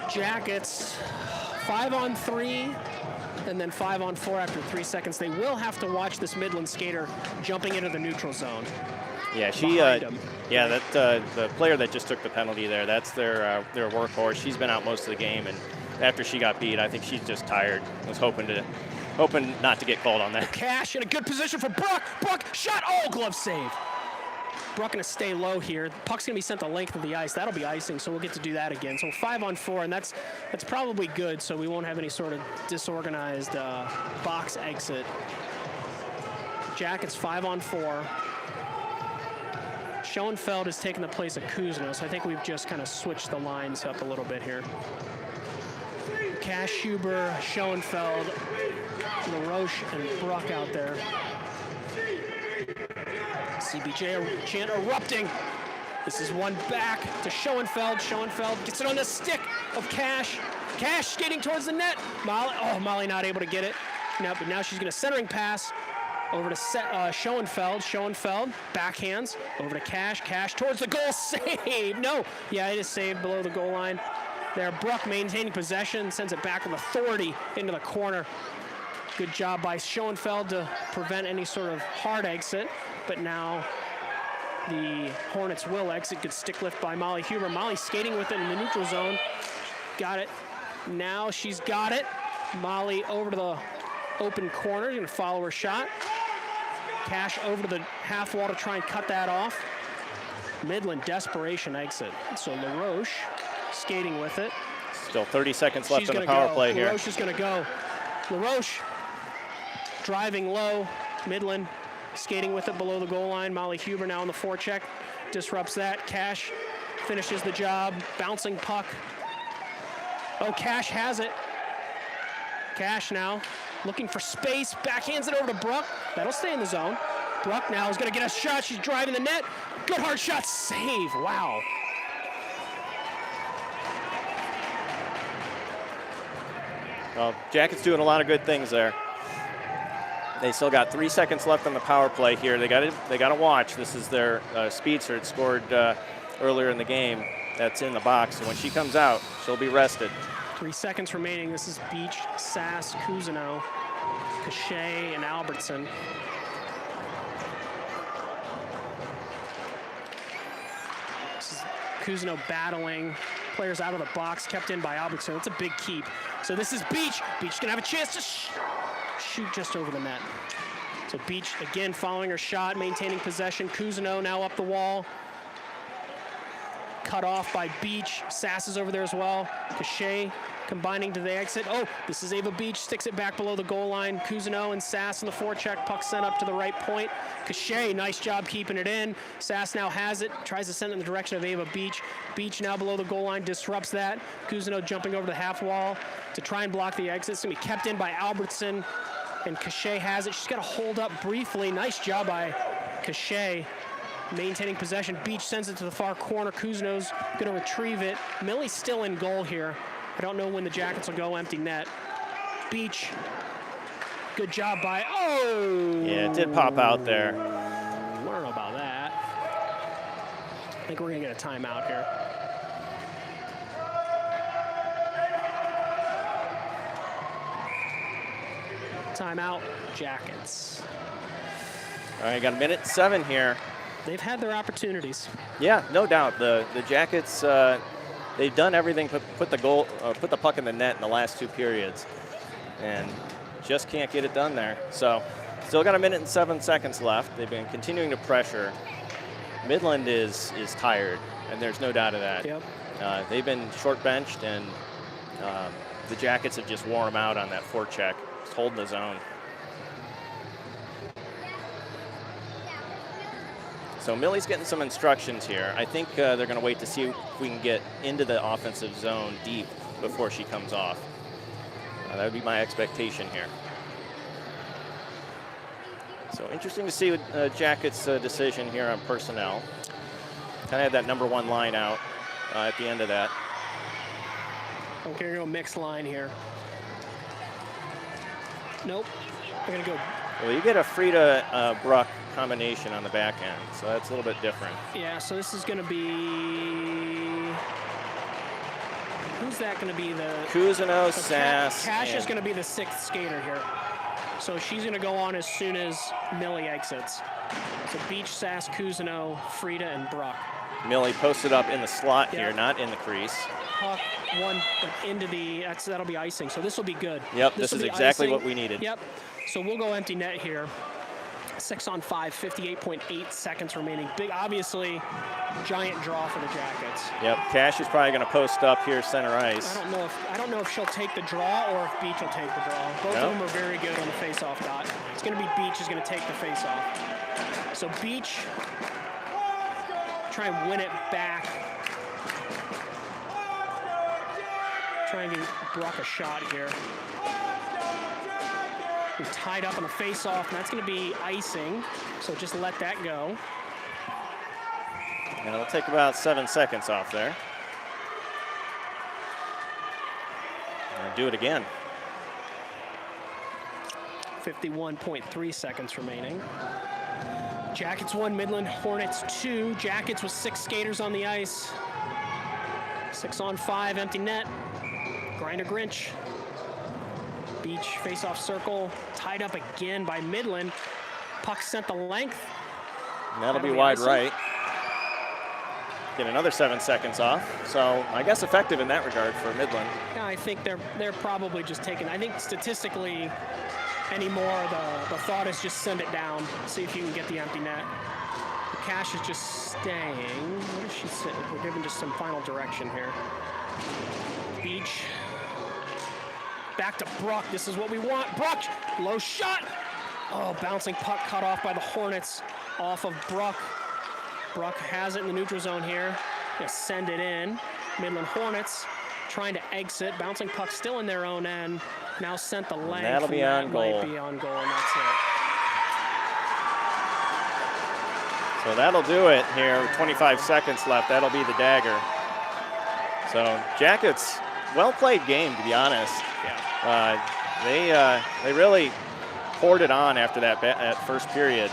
Speaker 2: Jackets 5-on-3 and then 5-on-4 after 3 seconds. They will have to watch this Midland skater jumping into the neutral zone.
Speaker 1: Yeah, the player that just took the penalty there, that's their workhorse. She's been out most of the game, and after she got beat, I think she's just tired. Was hoping not to get called on that.
Speaker 2: Cash in a good position for Bruck. Bruck shot. Oh, glove save. Bruck going to stay low here. Puck's going to be sent the length of the ice. That'll be icing, so we'll get to do that again. So 5-on-4, and that's probably good, so we won't have any sort of disorganized box exit. Jackets 5-on-4. Schoenfeld has taken the place of Cousineau, so I think we've just kind of switched the lines up a little bit here. Cash, Huber, Schoenfeld, LaRoche, and Bruck out there. CBJ chant erupting. This is one back to Schoenfeld. Schoenfeld gets it on the stick of Cash. Cash skating towards the net. Molly not able to get it. But now she's going to centering pass over to Schoenfeld. Schoenfeld, backhands, over to Cash. Cash towards the goal, save. No, yeah, it is saved below the goal line. There, Bruck maintaining possession, sends it back with authority into the corner. Good job by Schoenfeld to prevent any sort of hard exit, but now the Hornets will exit. Good stick lift by Molly Huber. Molly skating with it in the neutral zone. Got it. Now she's got it. Molly over to the open corner, gonna follow her shot. Cash over to the half wall to try and cut that off. Midland desperation exit. So LaRoche skating with it.
Speaker 1: Still 30 seconds left on the power play here.
Speaker 2: LaRoche is gonna go. LaRoche driving low. Midland skating with it below the goal line. Molly Huber now on the forecheck. Disrupts that. Cash finishes the job. Bouncing puck. Oh, Cash has it. Cash now looking for space. Backhands it over to Bruck. That'll stay in the zone. Bruck now is going to get a shot. She's driving the net. Good hard shot. Save. Wow.
Speaker 1: Well, Jackets doing a lot of good things there. They still got 3 seconds left on the power play here. They got to watch. This is their speedster. It scored earlier in the game. That's in the box. So when she comes out, she'll be rested.
Speaker 2: 3 seconds remaining. This is Beach, Sass, Cousineau, Cachet, and Albertson. This is Cousineau battling. Players out of the box, kept in by Albertson. It's a big keep. So this is Beach. Beach gonna have a chance to shoot just over the net. So Beach again following her shot, maintaining possession. Cousineau now up the wall. Cut off by Beach. Sass is over there as well. Cachet combining to the exit. Oh, this is Ava Beach, sticks it back below the goal line. Cousineau and Sass in the forecheck. Puck sent up to the right point. Cachet, nice job keeping it in. Sass now has it, tries to send it in the direction of Ava Beach. Beach now below the goal line, disrupts that. Cousineau jumping over the half wall to try and block the exit. It's gonna be kept in by Albertson, and Cachet has it. She's got to hold up briefly. Nice job by Cachet. Maintaining possession. Beach sends it to the far corner. Cousineau's going to retrieve it. Millie's still in goal here. I don't know when the Jackets will go empty net. Beach, good job by, oh!
Speaker 1: Yeah, it did pop out there.
Speaker 2: I don't know about that. I think we're going to get a timeout here. Timeout, Jackets.
Speaker 1: All right, got a minute 7 here.
Speaker 2: They've had their opportunities.
Speaker 1: Yeah, no doubt. The Jackets, they've done everything. Put the puck in the net in the last 2 periods, and just can't get it done there. So, still got a minute and 7 seconds left. They've been continuing to pressure. Midland is tired, and there's no doubt of that.
Speaker 2: Yep.
Speaker 1: They've been short benched, and the Jackets have just worn them out on that forecheck, just holding the zone. So Millie's getting some instructions here. I think they're going to wait to see if we can get into the offensive zone deep before she comes off. That would be my expectation here. So interesting to see Jackets' decision here on personnel. Kind of had that number 1 line out at the end of that.
Speaker 2: Okay, we're going to go mixed line here. Nope. We're going to go.
Speaker 1: Well, you get a Frida Bruck combination on the back end, so that's a little bit different.
Speaker 2: Yeah, so this is going to be. Who's that going to be? The
Speaker 1: Cousineau, Sass.
Speaker 2: Cash is going to be the 6th skater here. So she's going to go on as soon as Millie exits. So Beach, Sass, Cousineau, Frida, and Bruck.
Speaker 1: Millie posted up in the slot here, not in the crease.
Speaker 2: Puck one into the. That'll be icing. So this will be good.
Speaker 1: Yep, this is exactly
Speaker 2: icing.
Speaker 1: what we needed.
Speaker 2: Yep. So we'll go empty net here. 6 on 5, 58.8 seconds remaining. Big, obviously, giant draw for the Jackets.
Speaker 1: Yep, Cash is probably going to post up here center ice.
Speaker 2: I don't know if she'll take the draw or if Beach will take the draw. Both of them are very good on the face-off dot. It's going to be Beach is going to take the face-off. So Beach, try and win it back. Trying to block a shot here. We're tied up on the face-off, and that's going to be icing, so just let that go.
Speaker 1: And it'll take about 7 seconds off there. And do it again.
Speaker 2: 51.3 seconds remaining. Jackets 1, Midland Hornets 2. Jackets with 6 skaters on the ice. 6 on 5, empty net. Grinder Grinch. Beach face-off circle, tied up again by Midland. Puck sent the length.
Speaker 1: And that'll be wide right. Get another 7 seconds off. So I guess effective in that regard for Midland.
Speaker 2: Yeah, I think they're probably just taking. I think statistically anymore the thought is just send it down, see if you can get the empty net. The Cash is just staying. What does she say? We're giving just some final direction here. Beach. Back to Bruck. This is what we want. Bruck, low shot. Oh, bouncing puck cut off by the Hornets off of Bruck. Bruck has it in the neutral zone here. Gonna send it in. Midland Hornets trying to exit. Bouncing puck still in their own end. Now sent the length.
Speaker 1: That'll be on goal.
Speaker 2: Might be on goal, and that's it.
Speaker 1: So that'll do it here. With 25 seconds left. That'll be the dagger. So Jackets, well-played game, to be honest.
Speaker 2: Yeah.
Speaker 1: They really poured it on after that first period,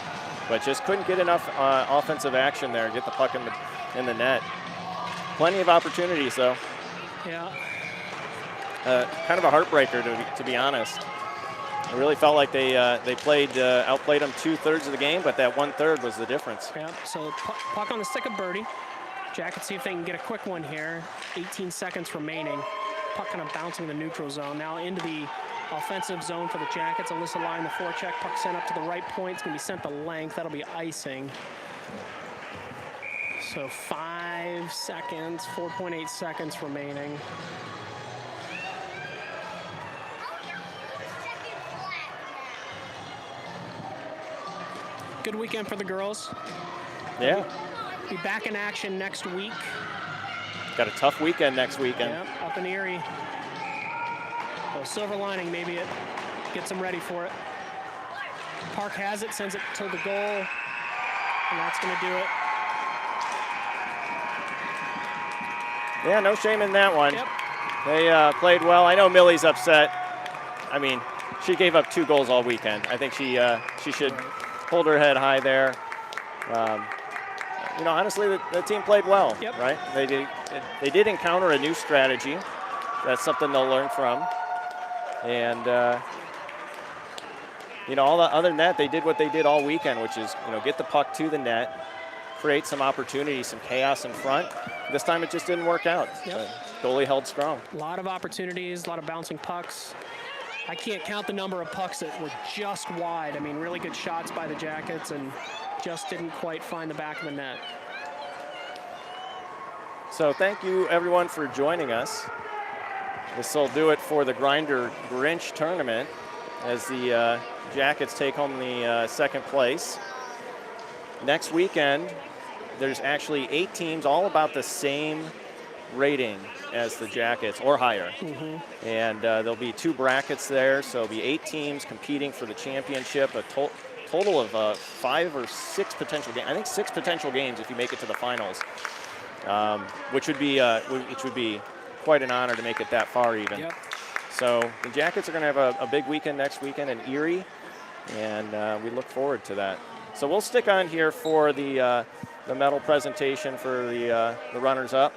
Speaker 1: but just couldn't get enough offensive action there, get the puck in the net. Plenty of opportunities, though.
Speaker 2: Yeah.
Speaker 1: Kind of a heartbreaker, to be honest. I really felt like they outplayed them 2/3 of the game, but that 1/3 was the difference.
Speaker 2: Yeah. So puck on the stick of Birdie. Jackets see if they can get a quick one here. 18 seconds remaining. Puck kind of bouncing the neutral zone. Now into the offensive zone for the Jackets. Alyssa Lai in the forecheck. Puck sent up to the right point. It's going to be sent the length. That'll be icing. So 5 seconds, 4.8 seconds remaining. Good weekend for the girls.
Speaker 1: Yeah.
Speaker 2: Be back in action next week.
Speaker 1: Got a tough weekend next weekend.
Speaker 2: Yep, up in Erie. Well, silver lining, maybe it gets them ready for it. Park has it, sends it to the goal, and that's going to do it.
Speaker 1: Yeah, no shame in that one.
Speaker 2: Yep.
Speaker 1: They played well. I know Millie's upset. I mean, she gave up 2 goals all weekend. I think she should hold her head high there. You know, honestly, the team played well,
Speaker 2: Yep.
Speaker 1: right? They did encounter a new strategy. That's something they'll learn from. And, you know, other than that, they did what they did all weekend, which is, you know, get the puck to the net, create some opportunities, some chaos in front. This time it just didn't work out.
Speaker 2: Yep.
Speaker 1: Goalie held strong.
Speaker 2: A lot of opportunities, a lot of bouncing pucks. I can't count the number of pucks that were just wide. I mean, really good shots by the Jackets and just didn't quite find the back of the net.
Speaker 1: So thank you, everyone, for joining us. This will do it for the Grinder Grinch tournament as the Jackets take home the second place. Next weekend, there's actually 8 teams, all about the same rating as the Jackets, or higher.
Speaker 2: Mm-hmm.
Speaker 1: And there'll be 2 brackets there, so there'll be 8 teams competing for the championship, a total of 5 or 6 potential games. I think 6 potential games if you make it to the finals, which would be quite an honor to make it that far even.
Speaker 2: Yep.
Speaker 1: So the Jackets are going to have a big weekend next weekend in Erie, and we look forward to that. So we'll stick on here for the medal presentation for the runners-up.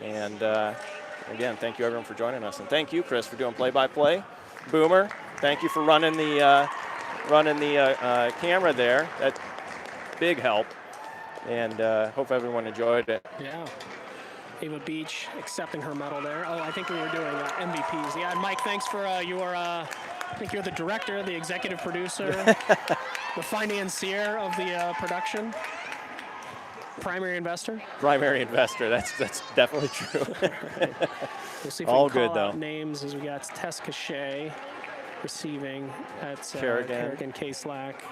Speaker 1: And again, thank you everyone for joining us, and thank you, Chris, for doing play-by-play. Boomer, thank you for running the camera there. That's big help, and hope everyone enjoyed it.
Speaker 2: Yeah. Ava Beach accepting her medal there. Oh, I think we were doing MVPs. Yeah, and Mike, thanks for I think you're the director, the executive producer, the financier of the production. Primary investor?
Speaker 1: Primary investor, that's definitely true.
Speaker 2: We'll see if
Speaker 1: All
Speaker 2: we can
Speaker 1: good,
Speaker 2: call
Speaker 1: though.
Speaker 2: out names as we got Tess Cachet receiving. That's
Speaker 1: Kerrigan
Speaker 2: K-Slack.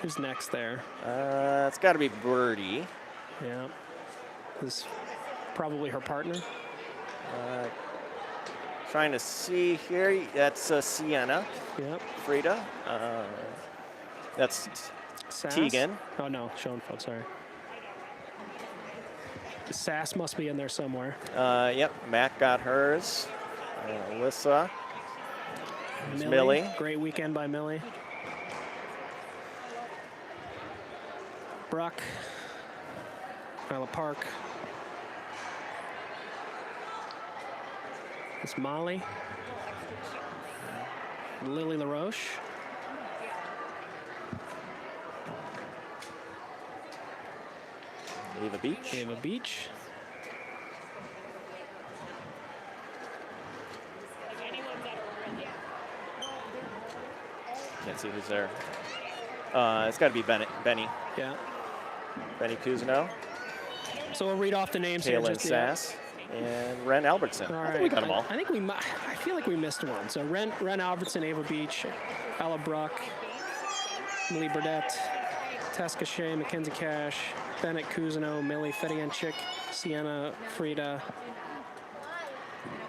Speaker 2: Who's next there?
Speaker 1: It's got to be Birdie.
Speaker 2: Yeah. This is probably her partner.
Speaker 1: Trying to see here. That's Sienna.
Speaker 2: Yep.
Speaker 1: Frida. That's
Speaker 2: Sass?
Speaker 1: Tegan.
Speaker 2: Oh, no. Schoenfeld, sorry. Sass must be in there somewhere.
Speaker 1: Yep. Matt got hers. Alyssa. Millie.
Speaker 2: Great weekend by Millie. Bruck. Isla Park. It's Molly. Lily LaRoche.
Speaker 1: Ava Beach.
Speaker 2: Ava Beach.
Speaker 1: Can't see who's there. It's got to be Benny.
Speaker 2: Yeah.
Speaker 1: Benny Cousineau.
Speaker 2: So we'll read off the names here.
Speaker 1: Kaylin Sass. And Ren Albertson.
Speaker 2: All
Speaker 1: I
Speaker 2: right.
Speaker 1: think we got them all.
Speaker 2: I think I feel like we missed one. So Ren Albertson, Ava Beach, Ella Bruck, Millie Burdette, Tess Cachet, Mackenzie Cash, Bennett Cousineau, Millie Fedianchik, Sienna Frida,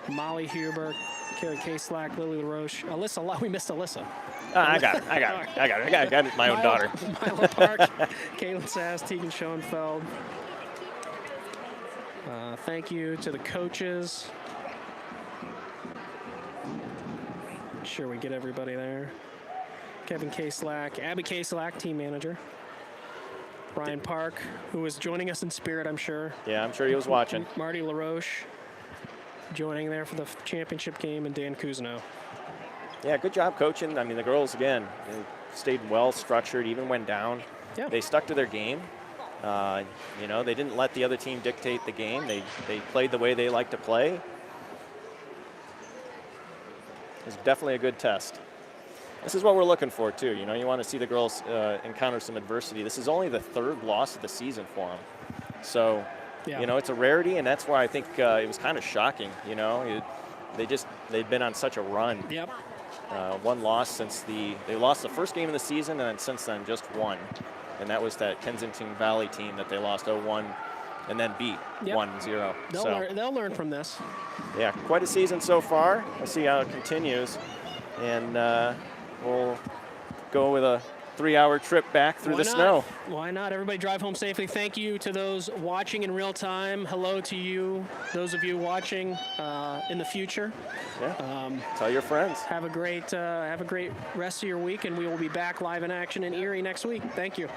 Speaker 2: Molly Huber, Kaylee K-Slack, Lily LaRoche, Alyssa. We missed Alyssa.
Speaker 1: I got it. My own daughter.
Speaker 2: Milo Park, Caitlin Sass, Tegan Schoenfeld. Thank you to the coaches. Make sure we get everybody there. Kevin K-Slack, Abby K-Slack, team manager. Brian Park, who was joining us in spirit, I'm sure.
Speaker 1: Yeah, I'm sure he was watching.
Speaker 2: Marty LaRoche joining there for the championship game, and Dan Cousineau.
Speaker 1: Yeah, good job coaching. I mean, the girls, again, they stayed well structured, even when down.
Speaker 2: Yeah.
Speaker 1: They stuck to their game. You know, they didn't let the other team dictate the game. They played the way they like to play. It was definitely a good test. This is what we're looking for, too. You know, you want to see the girls encounter some adversity. This is only the third loss of the season for them. So,
Speaker 2: Yeah.
Speaker 1: you know, it's a rarity, and that's why I think it was kind of shocking, you know. They'd been on such a run.
Speaker 2: Yep.
Speaker 1: One loss since they lost the first game of the season, and then since then just one. And that was that Kensington Valley team that they lost 0-1 and then beat 1-0.
Speaker 2: They'll learn from this.
Speaker 1: Yeah, quite a season so far. We'll see how it continues. And we'll go with a 3-hour trip back through the snow.
Speaker 2: Why not? Everybody drive home safely. Thank you to those watching in real time. Hello to you, those of you watching in the future.
Speaker 1: Yeah. Tell your friends.
Speaker 2: Have a great rest of your week, and we will be back live in action in Erie next week. Thank you.